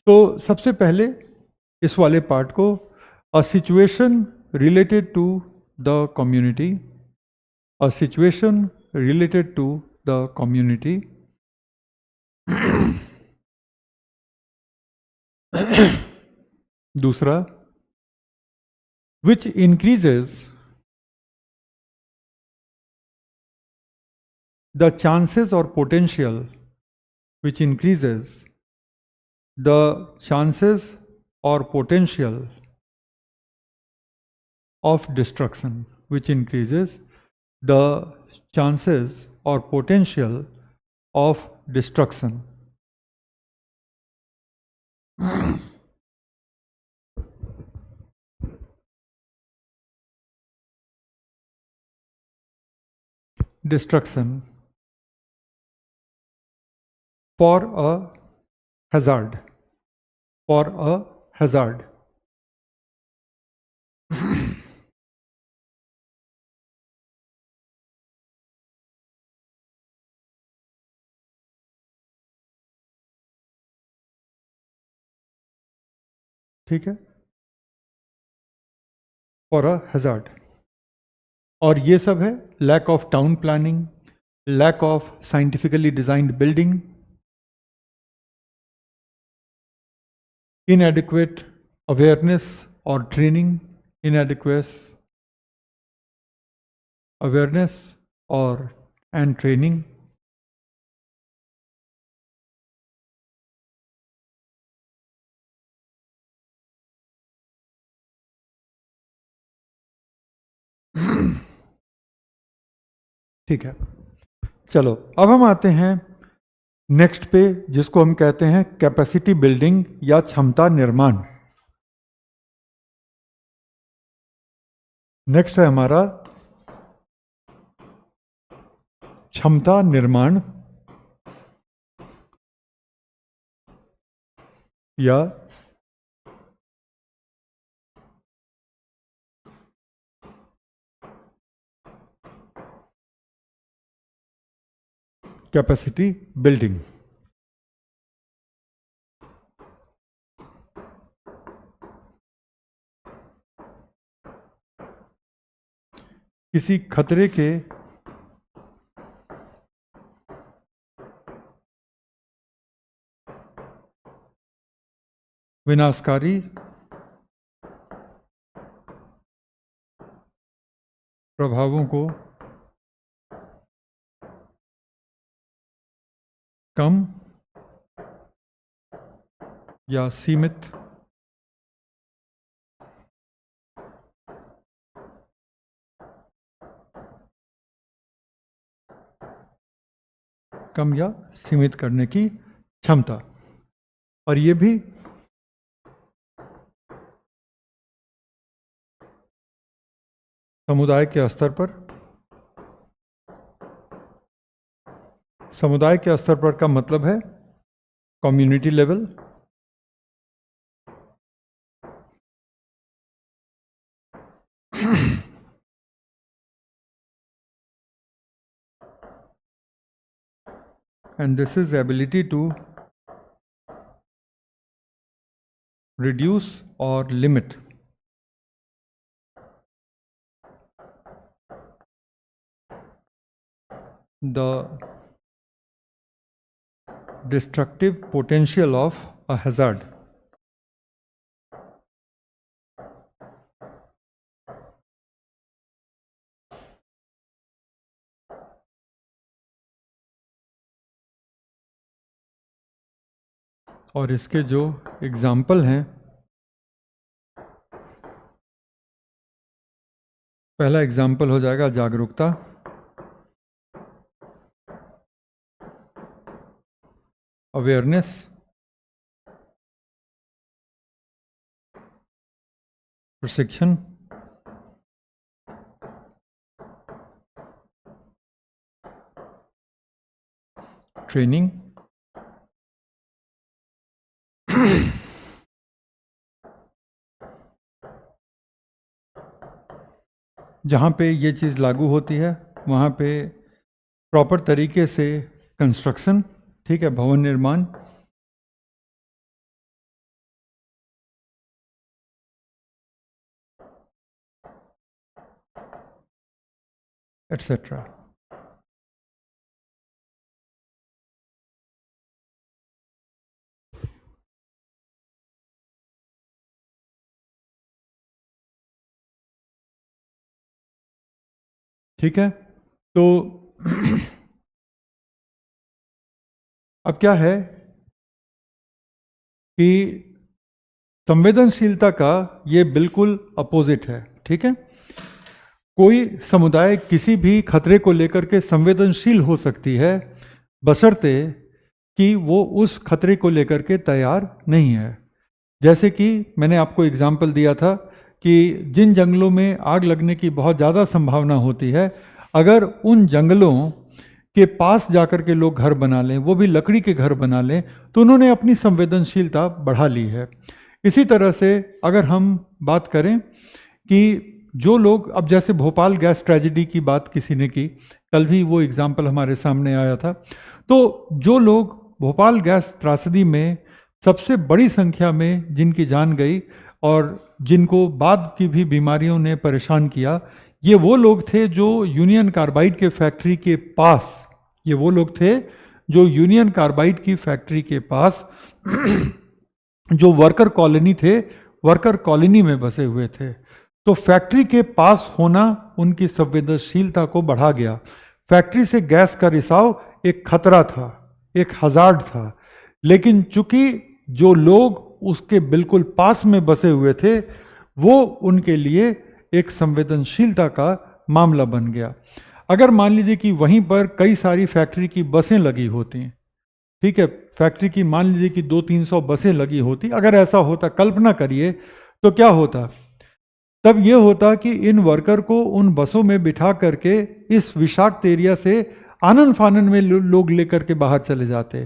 तो सबसे पहले इस वाले पार्ट को, a situation related to the community, a situation related to the community, दूसरा, which increases the chances or potential, which increases the chances or potential of destruction, which increases the chances or potential of destruction. Destruction for a hazard, for a hazard. ठीक है, for a hazard. और ये सब है lack of town planning, lack of scientifically designed building, inadequate awareness or training, inadequate awareness or and training, ठीक है। चलो अब हम आते हैं नेक्स्ट पे, जिसको हम कहते हैं कैपेसिटी बिल्डिंग या क्षमता निर्माण। नेक्स्ट है हमारा क्षमता निर्माण या कैपेसिटी बिल्डिंग। किसी खतरे के विनाशकारी प्रभावों को कम या सीमित करने की क्षमता। और ये भी समुदाय के स्तर पर, समुदाय के स्तर पर का मतलब है community level, and this is the ability to reduce or limit the destructive potential of a hazard. और इसके जो एग्जाम्पल हैं, पहला एग्जाम्पल हो जाएगा जागरूकता, अवेयरनेस, प्रशिक्षण, ट्रेनिंग, जहाँ पे ये चीज़ लागू होती है वहाँ पे प्रॉपर तरीके से कंस्ट्रक्शन, ठीक है, भवन निर्माण, एटसेट्रा। ठीक है, तो अब क्या है कि संवेदनशीलता का ये बिल्कुल अपोजिट है। ठीक है, कोई समुदाय किसी भी खतरे को लेकर के संवेदनशील हो सकती है बशर्ते कि वो उस खतरे को लेकर के तैयार नहीं है। जैसे कि मैंने आपको एग्जाम्पल दिया था कि जिन जंगलों में आग लगने की बहुत ज़्यादा संभावना होती है, अगर उन जंगलों के पास जाकर के लोग घर बना लें, वो भी लकड़ी के घर बना लें, तो उन्होंने अपनी संवेदनशीलता बढ़ा ली है। इसी तरह से अगर हम बात करें कि जो लोग, अब जैसे भोपाल गैस ट्रेजेडी की बात किसी ने की, कल भी वो एग्जाम्पल हमारे सामने आया था, तो जो लोग भोपाल गैस त्रासदी में सबसे बड़ी संख्या में जिनकी जान गई, और जिनको बाद की भी बीमारियों ने परेशान किया, ये वो लोग थे जो यूनियन कार्बाइड के फैक्ट्री के पास, ये वो लोग थे जो यूनियन कार्बाइड की फैक्ट्री के पास जो वर्कर कॉलोनी थे, वर्कर कॉलोनी में बसे हुए थे। तो फैक्ट्री के पास होना उनकी संवेदनशीलता को बढ़ा गया। फैक्ट्री से गैस का रिसाव एक खतरा था, एक हजार्ड था, लेकिन चूंकि जो लोग उसके बिल्कुल पास में बसे हुए थे, वो उनके लिए एक संवेदनशीलता का मामला बन गया। अगर मान लीजिए कि वहीं पर कई सारी फैक्ट्री की बसें लगी होती, ठीक है, फैक्ट्री की मान लीजिए कि 200-300 बसें लगी होती, अगर ऐसा होता, कल्पना करिए, तो क्या होता? तब यह होता कि इन वर्कर को उन बसों में बिठा करके इस विषाक्त एरिया से आनन फानन में लोग लेकर के बाहर चले जाते।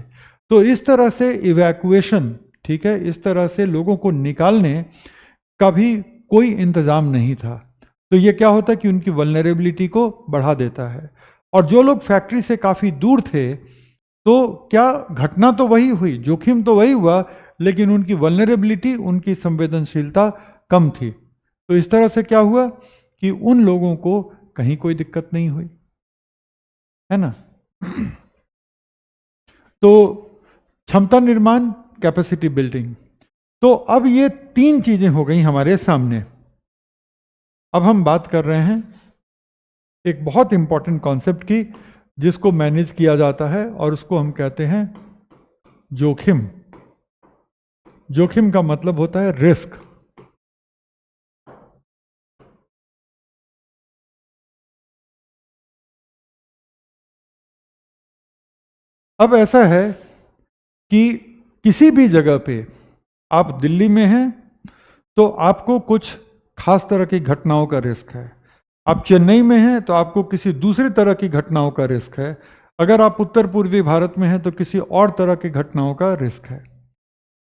तो इस तरह से इवैक्यूएशन, ठीक है, इस तरह से लोगों को निकालने का भी कोई इंतजाम नहीं था। तो ये क्या होता कि उनकी वल्नरेबिलिटी को बढ़ा देता है। और जो लोग फैक्ट्री से काफ़ी दूर थे, तो क्या घटना तो वही हुई, जोखिम तो वही हुआ, लेकिन उनकी वल्नरेबिलिटी, उनकी संवेदनशीलता कम थी। तो इस तरह से क्या हुआ कि उन लोगों को कहीं कोई दिक्कत नहीं हुई, है ना। तो क्षमता निर्माण, कैपेसिटी बिल्डिंग, तो अब ये तीन चीजें हो गई हमारे सामने। अब हम बात कर रहे हैं एक बहुत इंपॉर्टेंट कॉन्सेप्ट की, जिसको मैनेज किया जाता है, और उसको हम कहते हैं जोखिम। जोखिम का मतलब होता है रिस्क। अब ऐसा है कि किसी भी जगह पे, आप दिल्ली में हैं तो आपको कुछ खास तरह की घटनाओं का रिस्क है, आप चेन्नई में हैं तो आपको किसी दूसरी तरह की घटनाओं का रिस्क है, अगर आप उत्तर पूर्वी भारत में हैं तो किसी और तरह की घटनाओं का रिस्क है।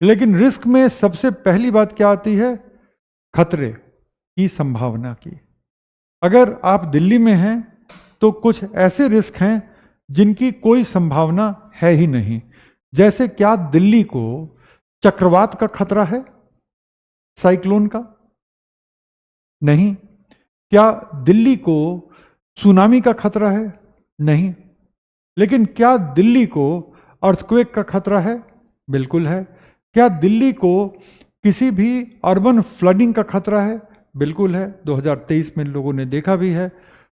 लेकिन रिस्क में सबसे पहली बात क्या आती है? खतरे की संभावना की। अगर आप दिल्ली में हैं तो कुछ ऐसे रिस्क हैं जिनकी कोई संभावना है ही नहीं। जैसे क्या दिल्ली को चक्रवात का खतरा है, साइक्लोन का? नहीं। क्या दिल्ली को सुनामी का खतरा है? नहीं। लेकिन क्या दिल्ली को अर्थक्वेक का खतरा है? बिल्कुल है। क्या दिल्ली को किसी भी अर्बन फ्लडिंग का खतरा है? बिल्कुल है, 2023 में लोगों ने देखा भी है।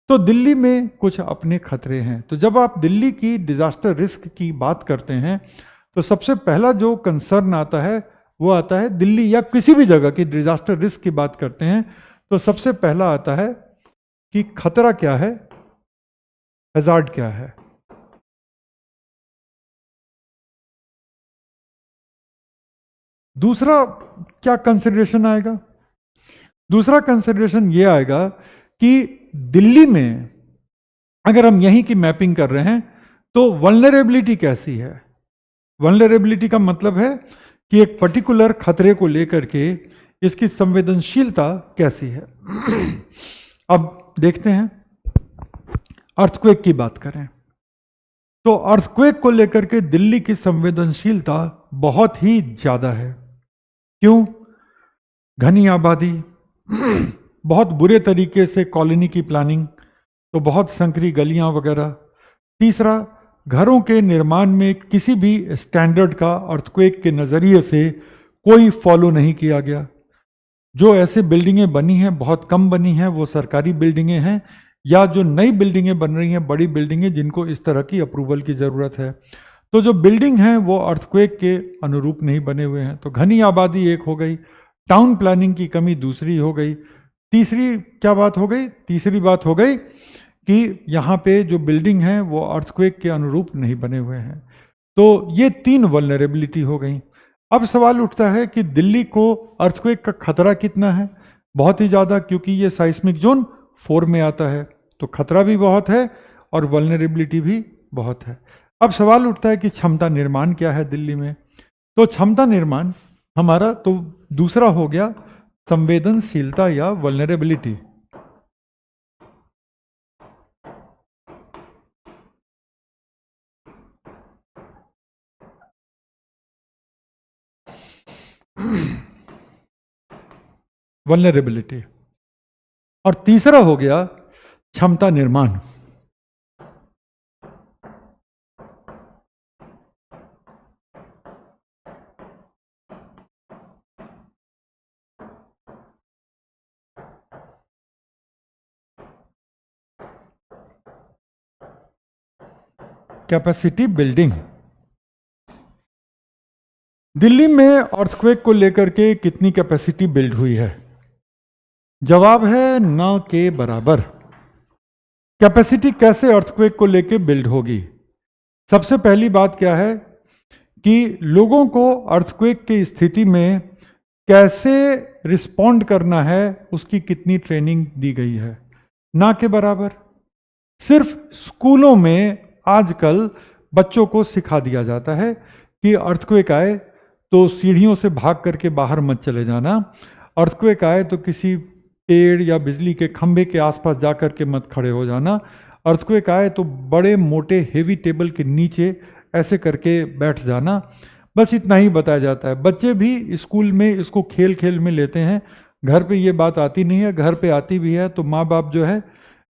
तो दिल्ली में कुछ अपने खतरे हैं। तो जब आप दिल्ली की डिजास्टर रिस्क की बात करते हैं तो सबसे पहला जो कंसर्न आता है वो आता है दिल्ली या किसी भी जगह की डिजास्टर रिस्क की बात करते हैं तो सबसे पहला आता है कि खतरा क्या है, हैजार्ड क्या है। दूसरा क्या कंसिडरेशन आएगा? दूसरा कंसिडरेशन ये आएगा कि दिल्ली में अगर हम यहीं की मैपिंग कर रहे हैं तो वल्नरेबिलिटी कैसी है। वल्नरेबिलिटी का मतलब है कि एक पर्टिकुलर खतरे को लेकर के इसकी संवेदनशीलता कैसी है। अब देखते हैं, अर्थक्वेक की बात करें तो अर्थक्वेक को लेकर के दिल्ली की संवेदनशीलता बहुत ही ज्यादा है। क्यों? घनी आबादी, बहुत बुरे तरीके से कॉलोनी की प्लानिंग, तो बहुत संकरी गलियां वगैरह। तीसरा, घरों के निर्माण में किसी भी स्टैंडर्ड का अर्थक्वेक के नज़रिए से कोई फॉलो नहीं किया गया। जो ऐसे बिल्डिंगें बनी हैं, बहुत कम बनी हैं, वो सरकारी बिल्डिंगें हैं, या जो नई बिल्डिंगें बन रही हैं, बड़ी बिल्डिंगें जिनको इस तरह की अप्रूवल की ज़रूरत है। तो जो बिल्डिंग हैं वो अर्थक्वेक के अनुरूप नहीं बने हुए हैं। तो घनी आबादी एक हो गई, टाउन प्लानिंग की कमी दूसरी हो गई, तीसरी क्या बात हो गई? तीसरी बात हो गई कि यहाँ पे जो बिल्डिंग है वो अर्थक्वेक के अनुरूप नहीं बने हुए हैं। तो ये तीन वल्नरेबिलिटी हो गई। अब सवाल उठता है कि दिल्ली को अर्थक्वेक का खतरा कितना है? बहुत ही ज़्यादा, क्योंकि ये साइस्मिक जोन 4 में आता है, तो खतरा भी बहुत है और वल्नरेबिलिटी भी बहुत है। अब सवाल उठता है कि क्षमता निर्माण क्या है दिल्ली में? तो क्षमता निर्माण हमारा तो दूसरा हो गया संवेदनशीलता या वल्नरेबिलिटी। वल्नरेबिलिटी। और तीसरा हो गया क्षमता निर्माण। Capacity building. दिल्ली में अर्थक्वेक को लेकर के कितनी कैपेसिटी बिल्ड हुई है? जवाब है न के बराबर। कैपेसिटी कैसे अर्थक्वेक को लेकर बिल्ड होगी? सबसे पहली बात क्या है कि लोगों को अर्थक्वेक की स्थिति में कैसे रिस्पॉन्ड करना है उसकी कितनी ट्रेनिंग दी गई है, ना के बराबर। सिर्फ स्कूलों में आजकल बच्चों को सिखा दिया जाता है कि अर्थक्वेक आए तो सीढ़ियों से भाग करके बाहर मत चले जाना, अर्थक्वेक आए तो किसी पेड़ या बिजली के खंभे के आसपास जा करके मत खड़े हो जाना, अर्थक्वेक आए तो बड़े मोटे हेवी टेबल के नीचे ऐसे करके बैठ जाना। बस इतना ही बताया जाता है। बच्चे भी स्कूल में इसको खेल खेल में लेते हैं, घर पे ये बात आती नहीं है। घर पे आती भी है तो माँ बाप जो है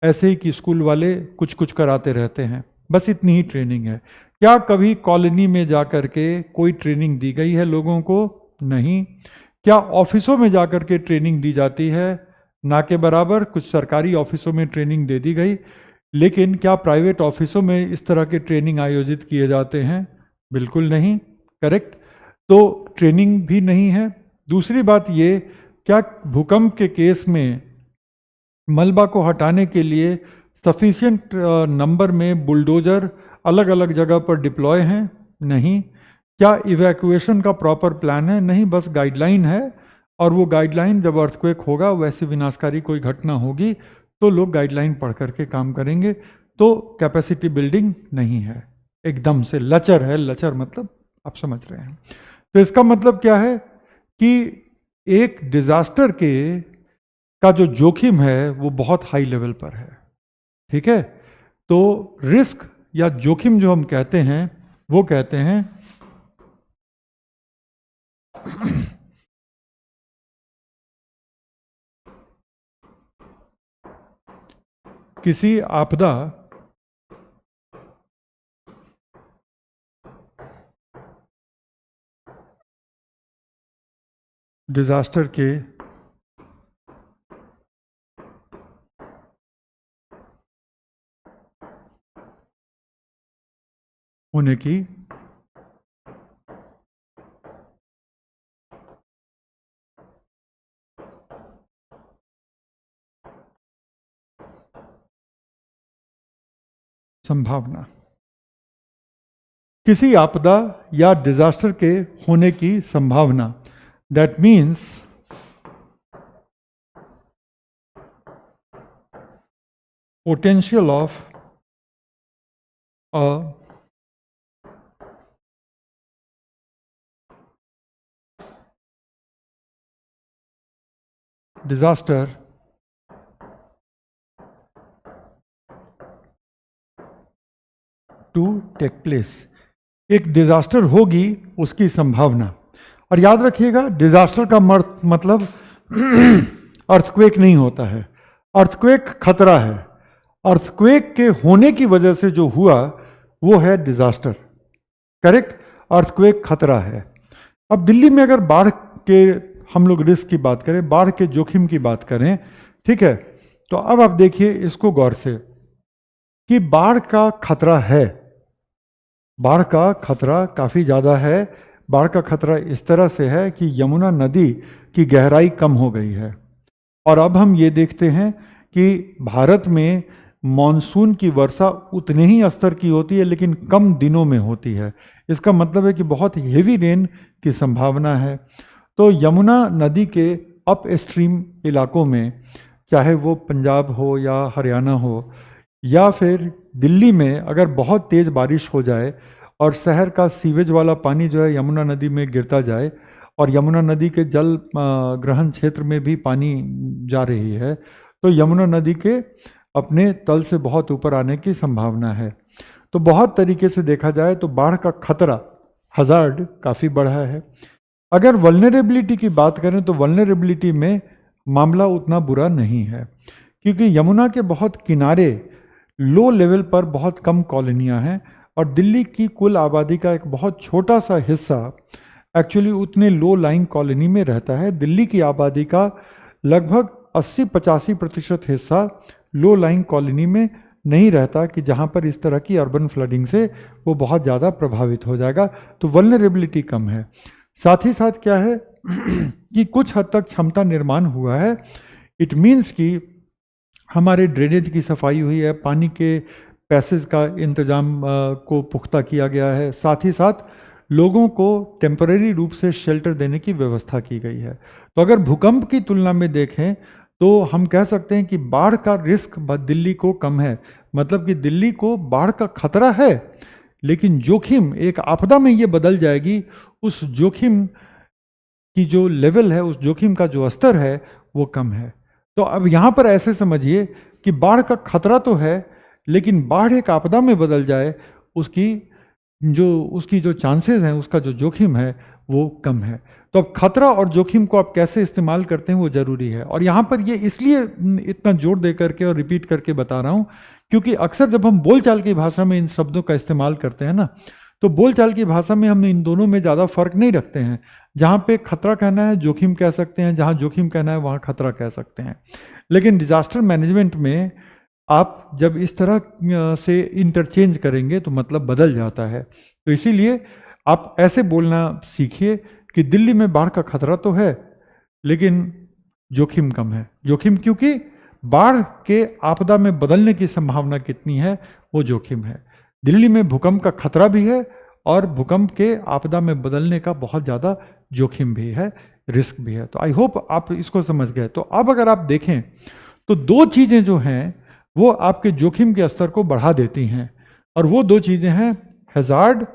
ऐसे ही कि स्कूल वाले कुछ कुछ कराते रहते हैं। बस इतनी ही ट्रेनिंग है। क्या कभी कॉलोनी में जा कर के कोई ट्रेनिंग दी गई है लोगों को? नहीं। क्या ऑफिसों में जा कर के ट्रेनिंग दी जाती है? ना के बराबर। कुछ सरकारी ऑफिसों में ट्रेनिंग दे दी गई, लेकिन क्या प्राइवेट ऑफिसों में इस तरह के ट्रेनिंग आयोजित किए जाते हैं? बिल्कुल नहीं। करेक्ट। तो ट्रेनिंग भी नहीं है। दूसरी बात ये, क्या भूकंप के केस में मलबा को हटाने के लिए सफिशिएंट नंबर में बुलडोजर अलग अलग जगह पर डिप्लॉय हैं? नहीं। क्या इवैक्यूएशन का प्रॉपर प्लान है? नहीं, बस गाइडलाइन है। और वो गाइडलाइन जब अर्थक्वेक होगा, वैसी विनाशकारी कोई घटना होगी तो लोग गाइडलाइन पढ़ करके काम करेंगे। तो कैपेसिटी बिल्डिंग नहीं है, एकदम से लचर है। लचर मतलब आप समझ रहे हैं। तो इसका मतलब क्या है कि एक डिजास्टर के का जो जोखिम है वो बहुत हाई लेवल पर है। ठीक है। तो रिस्क या जोखिम जो हम कहते हैं वो कहते हैं किसी आपदा डिजास्टर के होने की संभावना। किसी आपदा या डिजास्टर के होने की संभावना, that means potential of a disaster to take place. एक डिजास्टर होगी उसकी संभावना। और याद रखिएगा, डिजास्टर का मतलब अर्थक्वेक नहीं होता है। अर्थक्वेक खतरा है। अर्थक्वेक के होने की वजह से जो हुआ वो है डिजास्टर। करेक्ट। अर्थक्वेक खतरा है। अब दिल्ली में अगर बाढ़ के हम लोग रिस्क की बात करें, बाढ़ के जोखिम की बात करें, ठीक है, तो अब आप देखिए इसको गौर से कि बाढ़ का खतरा है। बाढ़ का खतरा काफ़ी ज़्यादा है। बाढ़ का खतरा इस तरह से है कि यमुना नदी की गहराई कम हो गई है। और अब हम ये देखते हैं कि भारत में मॉनसून की वर्षा उतने ही स्तर की होती है, लेकिन कम दिनों में होती है। इसका मतलब है कि बहुत हेवी रेन की संभावना है। तो यमुना नदी के अप स्ट्रीम इलाकों में, चाहे वो पंजाब हो या हरियाणा हो या फिर दिल्ली में, अगर बहुत तेज़ बारिश हो जाए और शहर का सीवेज वाला पानी जो है यमुना नदी में गिरता जाए और यमुना नदी के जल ग्रहण क्षेत्र में भी पानी जा रही है, तो यमुना नदी के अपने तल से बहुत ऊपर आने की संभावना है। तो बहुत तरीके से देखा जाए तो बाढ़ का खतरा, हजार्ड, काफ़ी बढ़ा है। अगर वल्नरेबिलिटी की बात करें तो वल्नरेबिलिटी में मामला उतना बुरा नहीं है, क्योंकि यमुना के बहुत किनारे लो लेवल पर बहुत कम कॉलोनियां हैं और दिल्ली की कुल आबादी का एक बहुत छोटा सा हिस्सा एक्चुअली उतने लो लाइंग कॉलोनी में रहता है। दिल्ली की आबादी का लगभग 80-85% हिस्सा लो लाइंग कॉलोनी में नहीं रहता कि जहाँ पर इस तरह की अर्बन फ्लडिंग से वो बहुत ज़्यादा प्रभावित हो जाएगा, तो वल्नरेबिलिटी कम है। साथ ही साथ क्या है कि कुछ हद तक क्षमता निर्माण हुआ है। इट मीन्स कि हमारे ड्रेनेज की सफाई हुई है, पानी के पैसेज का इंतज़ाम को पुख्ता किया गया है, साथ ही साथ लोगों को टेम्परेरी रूप से शेल्टर देने की व्यवस्था की गई है। तो अगर भूकंप की तुलना में देखें तो हम कह सकते हैं कि बाढ़ का रिस्क दिल्ली को कम है, मतलब कि दिल्ली को बाढ़ का खतरा है, लेकिन जोखिम एक आपदा में ये बदल जाएगी, उस जोखिम की जो लेवल है, उस जोखिम का जो स्तर है वो कम है। तो अब यहाँ पर ऐसे समझिए कि बाढ़ का खतरा तो है, लेकिन बाढ़ एक आपदा में बदल जाए उसकी जो चांसेस हैं, उसका जो जोखिम है वो कम है। तो अब खतरा और जोखिम को आप कैसे इस्तेमाल करते हैं वो जरूरी है। और यहाँ पर ये इसलिए इतना जोर दे करके और रिपीट करके बता रहा हूँ, क्योंकि अक्सर जब हम बोलचाल की भाषा में इन शब्दों का इस्तेमाल करते हैं ना, तो बोलचाल की भाषा में हम इन दोनों में ज़्यादा फर्क नहीं रखते हैं। जहाँ पे खतरा कहना है जोखिम कह सकते हैं, जहाँ जोखिम कहना है वहाँ खतरा कह सकते हैं। लेकिन डिजास्टर मैनेजमेंट में आप जब इस तरह से इंटरचेंज करेंगे तो मतलब बदल जाता है। तो इसीलिए आप ऐसे बोलना सीखिए कि दिल्ली में बाढ़ का खतरा तो है, लेकिन जोखिम कम है। जोखिम क्योंकि बाढ़ के आपदा में बदलने की संभावना कितनी है वो जोखिम है। दिल्ली में भूकंप का खतरा भी है और भूकंप के आपदा में बदलने का बहुत ज़्यादा जोखिम भी है, रिस्क भी है। तो आई होप आप इसको समझ गए। तो अब अगर आप देखें तो दो चीज़ें जो हैं वो आपके जोखिम के स्तर को बढ़ा देती हैं, और वो दो चीज़ें हैं हैजार्ड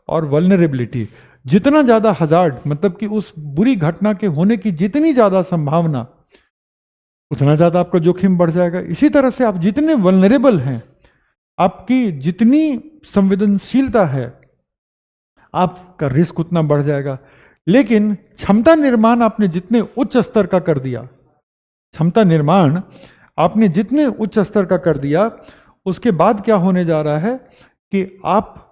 और वल्नरेबिलिटी। जितना ज़्यादा हजार्ड, मतलब कि उस बुरी घटना के होने की जितनी ज़्यादा संभावना, उतना ज़्यादा आपका जोखिम बढ़ जाएगा। इसी तरह से आप जितने वल्नरेबल हैं, आपकी जितनी संवेदनशीलता है, आपका रिस्क उतना बढ़ जाएगा। लेकिन क्षमता निर्माण आपने जितने उच्च स्तर का कर दिया, क्षमता निर्माण आपने जितने उच्च स्तर का कर दिया, उसके बाद क्या होने जा रहा है कि आप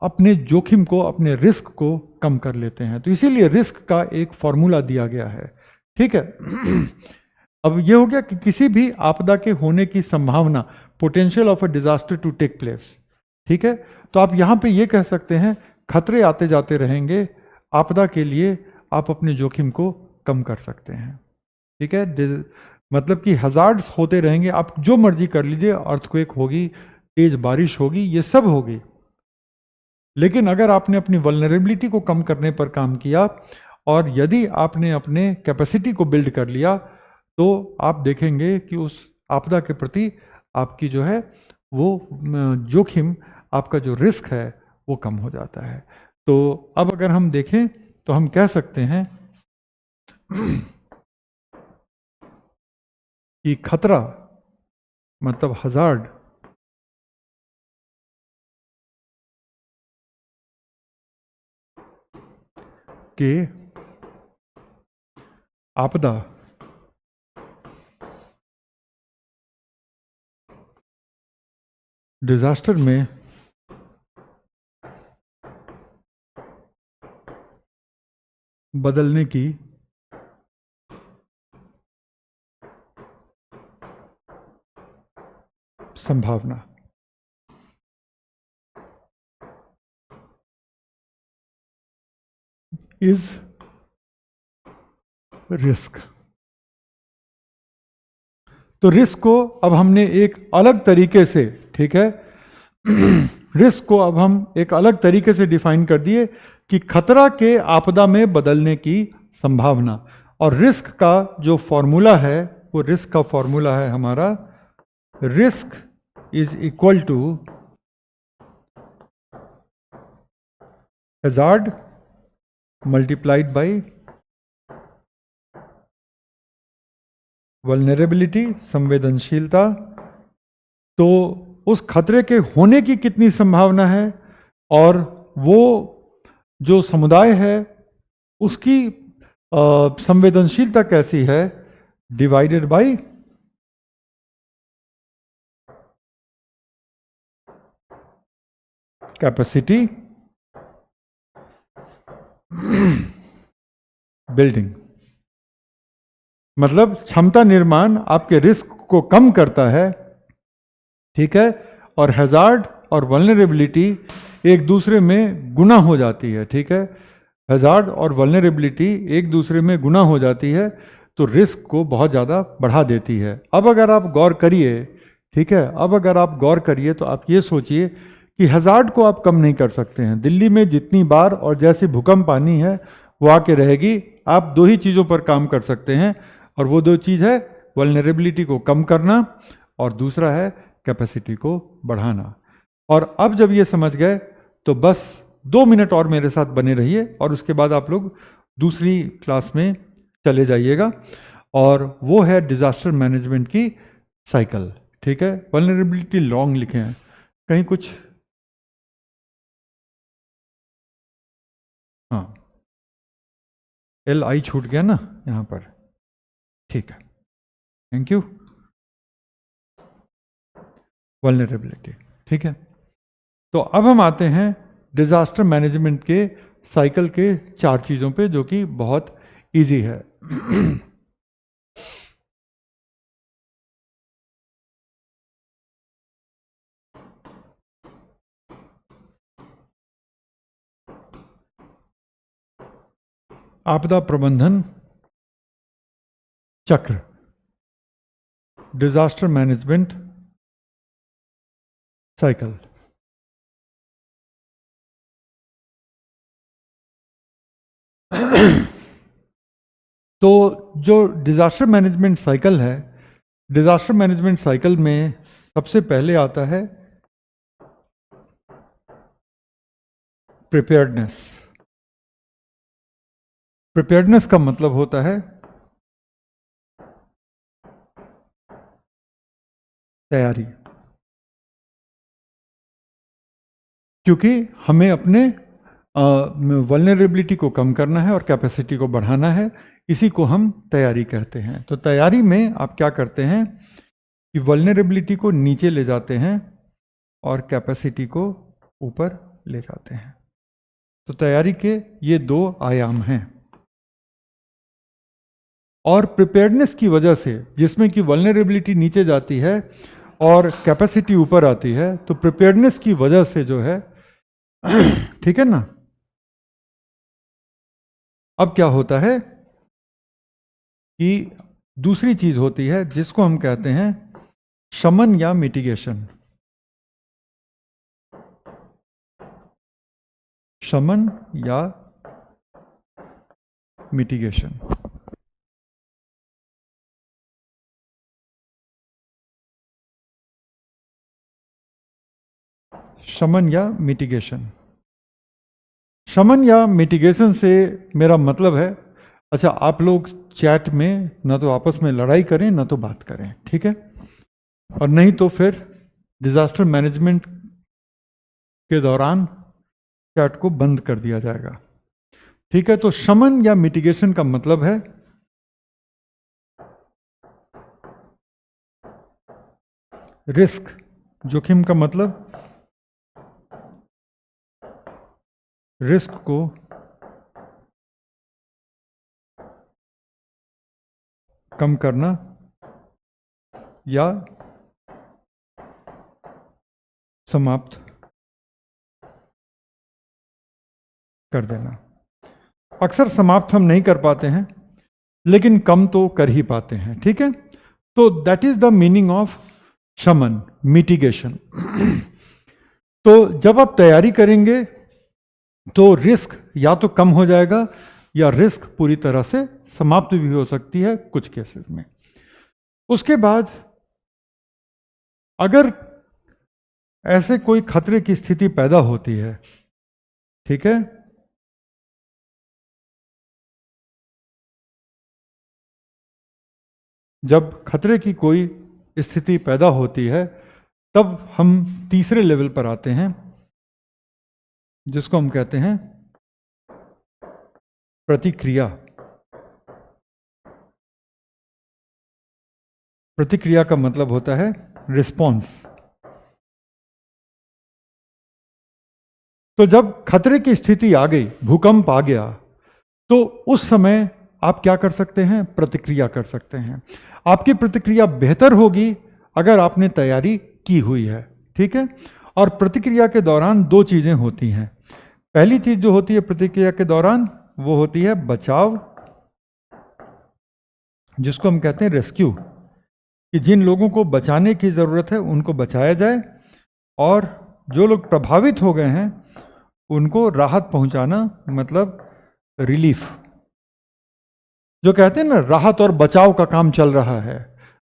अपने जोखिम को, अपने रिस्क को कम कर लेते हैं। तो इसीलिए रिस्क का एक फॉर्मूला दिया गया है, ठीक है। अब यह हो गया कि किसी भी आपदा के होने की संभावना, potential of a disaster to take place, ठीक है। तो आप यहां पे ये कह सकते हैं खतरे आते जाते रहेंगे, आपदा के लिए आप अपने जोखिम को कम कर सकते हैं, ठीक है। मतलब कि हजार्ड्स होते रहेंगे, आप जो मर्जी कर लीजिए, अर्थक्वेक होगी, तेज बारिश होगी, ये सब होगी, लेकिन अगर आपने अपनी वल्नरेबिलिटी को कम करने पर काम किया और यदि आपने अपने कैपेसिटी को बिल्ड कर लिया, तो आप देखेंगे कि उस आपदा के प्रति आपकी जो है वो जोखिम, आपका जो रिस्क है वो कम हो जाता है। तो अब अगर हम देखें तो हम कह सकते हैं कि खतरा मतलब हजार्ड के आपदा डिजास्टर में बदलने की संभावना इज रिस्क। तो रिस्क को अब हमने एक अलग तरीके से, ठीक है, रिस्क को अब हम एक अलग तरीके से डिफाइन कर दिए कि खतरा के आपदा में बदलने की संभावना। और रिस्क का जो फॉर्मूला है वो रिस्क का फॉर्मूला है हमारा, risk is equal to hazard multiplied by vulnerability, संवेदनशीलता। तो उस खतरे के होने की कितनी संभावना है और वो जो समुदाय है उसकी संवेदनशीलता कैसी है, डिवाइडेड बाय कैपेसिटी बिल्डिंग। मतलब क्षमता निर्माण आपके रिस्क को कम करता है, ठीक है, और हैजार्ड और वल्नरेबिलिटी एक दूसरे में गुना हो जाती है, ठीक है। हैजार्ड और वल्नरेबिलिटी एक दूसरे में गुना हो जाती है, तो रिस्क को बहुत ज़्यादा बढ़ा देती है। अब अगर आप गौर करिए, ठीक है, अब अगर आप गौर करिए तो आप ये सोचिए कि हैजार्ड को आप कम नहीं कर सकते हैं। दिल्ली में जितनी बार और जैसी भूकंप आनी है वो आके रहेगी। आप दो ही चीज़ों पर काम कर सकते हैं, और वो दो चीज़ है वल्नरेबिलिटी को कम करना और दूसरा है कैपेसिटी को बढ़ाना। और अब जब ये समझ गए तो बस 2 मिनट और मेरे साथ बने रहिए, और उसके बाद आप लोग दूसरी क्लास में चले जाइएगा, और वो है डिजास्टर मैनेजमेंट की साइकिल, ठीक है। वल्नरेबिलिटी लॉन्ग लिखे हैं कहीं कुछ, हाँ, LI छूट गया ना यहाँ पर, ठीक है, थैंक यू। वल्नरेबिलिटी, ठीक है। तो अब हम आते हैं डिजास्टर मैनेजमेंट के साइकिल के 4 चीज़ों पे, जो कि बहुत इजी है। आपदा प्रबंधन चक्र, डिजास्टर मैनेजमेंट साइकिल। तो जो डिजास्टर मैनेजमेंट साइकिल है, डिजास्टर मैनेजमेंट साइकिल में सबसे पहले आता है प्रिपेयर्डनेस। प्रिपेयर्डनेस का मतलब होता है तैयारी, क्योंकि हमें अपने वल्नरेबिलिटी को कम करना है और कैपेसिटी को बढ़ाना है, इसी को हम तैयारी कहते हैं। तो तैयारी में आप क्या करते हैं कि वल्नरेबिलिटी को नीचे ले जाते हैं और कैपेसिटी को ऊपर ले जाते हैं। तो तैयारी के ये 2 आयाम हैं। और प्रिपेयर्डनेस की वजह से, जिसमें कि वल्नरेबिलिटी नीचे जाती है और कैपेसिटी ऊपर आती है, तो प्रिपेयर्डनेस की वजह से जो है ठीक है ना, अब क्या होता है कि दूसरी चीज होती है जिसको हम कहते हैं शमन या मिटिगेशन। शमन या मिटिगेशन। शमन या मिटिगेशन। शमन या मिटिगेशन से मेरा मतलब है, अच्छा, आप लोग चैट में ना तो आपस में लड़ाई करें ना तो बात करें, ठीक है, और नहीं तो फिर डिजास्टर मैनेजमेंट के दौरान चैट को बंद कर दिया जाएगा, ठीक है। तो शमन या मिटिगेशन का मतलब है रिस्क, जोखिम का मतलब रिस्क को कम करना या समाप्त कर देना। अक्सर समाप्त हम नहीं कर पाते हैं, लेकिन कम तो कर ही पाते हैं, ठीक है। तो that is the meaning of शमन, मिटिगेशन। तो जब आप तैयारी करेंगे तो रिस्क या तो कम हो जाएगा या रिस्क पूरी तरह से समाप्त भी हो सकती है कुछ केसेस में। उसके बाद अगर ऐसे कोई खतरे की स्थिति पैदा होती है, ठीक है, जब खतरे की कोई स्थिति पैदा होती है तब हम तीसरे लेवल पर आते हैं, जिसको हम कहते हैं प्रतिक्रिया। प्रतिक्रिया का मतलब होता है रिस्पॉन्स। तो जब खतरे की स्थिति आ गई, भूकंप आ गया, तो उस समय आप क्या कर सकते हैं? प्रतिक्रिया कर सकते हैं। आपकी प्रतिक्रिया बेहतर होगी अगर आपने तैयारी की हुई है, ठीक है। और प्रतिक्रिया के दौरान दो चीजें होती हैं। पहली चीज जो होती है प्रतिक्रिया के दौरान, वो होती है बचाव, जिसको हम कहते हैं रेस्क्यू, कि जिन लोगों को बचाने की जरूरत है उनको बचाया जाए, और जो लोग प्रभावित हो गए हैं उनको राहत पहुंचाना, मतलब रिलीफ। जो कहते हैं ना, राहत और बचाव का काम चल रहा है,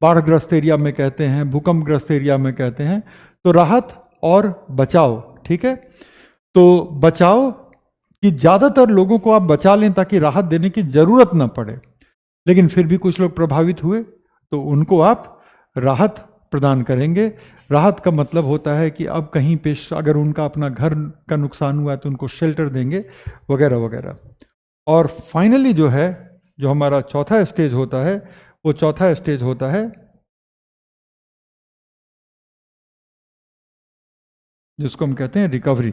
बाढ़ग्रस्त एरिया में कहते हैं, भूकंपग्रस्त एरिया में कहते हैं, तो राहत और बचाव, ठीक है। तो बचाव कि ज़्यादातर लोगों को आप बचा लें ताकि राहत देने की जरूरत ना पड़े, लेकिन फिर भी कुछ लोग प्रभावित हुए तो उनको आप राहत प्रदान करेंगे। राहत का मतलब होता है कि अब कहीं पे अगर उनका अपना घर का नुकसान हुआ है तो उनको शेल्टर देंगे, वगैरह वगैरह। और फाइनली जो है, जो हमारा चौथा स्टेज होता है, वो चौथा स्टेज होता है जिसको हम कहते हैं रिकवरी।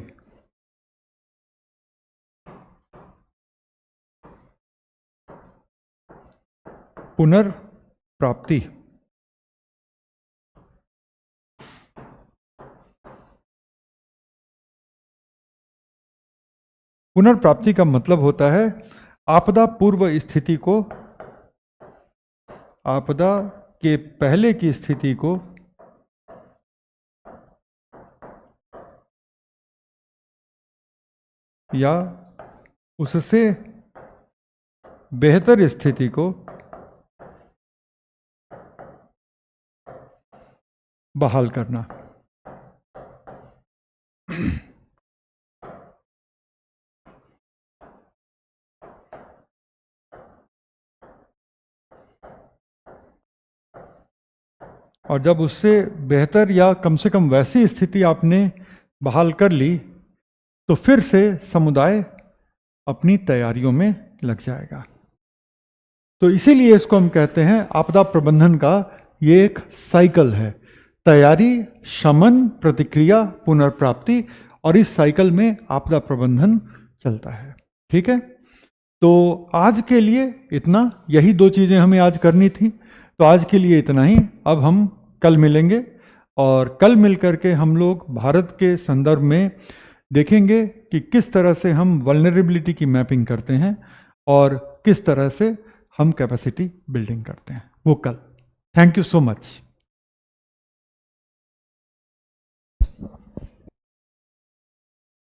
पुनर्प्राप्ति। पुनर्प्राप्ति का मतलब होता है आपदा पूर्व स्थिति को, आपदा के पहले की स्थिति को या उससे बेहतर स्थिति को बहाल करना। और जब उससे बेहतर या कम से कम वैसी स्थिति आपने बहाल कर ली, तो फिर से समुदाय अपनी तैयारियों में लग जाएगा। तो इसीलिए इसको हम कहते हैं आपदा प्रबंधन का ये एक साइकिल है, तैयारी, शमन, प्रतिक्रिया, पुनर्प्राप्ति, और इस साइकिल में आपदा प्रबंधन चलता है, ठीक है। तो आज के लिए इतना, यही दो चीजें हमें आज करनी थी, तो आज के लिए इतना ही। अब हम कल मिलेंगे, और कल मिलकर के हम लोग भारत के संदर्भ में देखेंगे कि किस तरह से हम वल्नरेबिलिटी की मैपिंग करते हैं और किस तरह से हम कैपेसिटी बिल्डिंग करते हैं, वो कल। Thank you so much.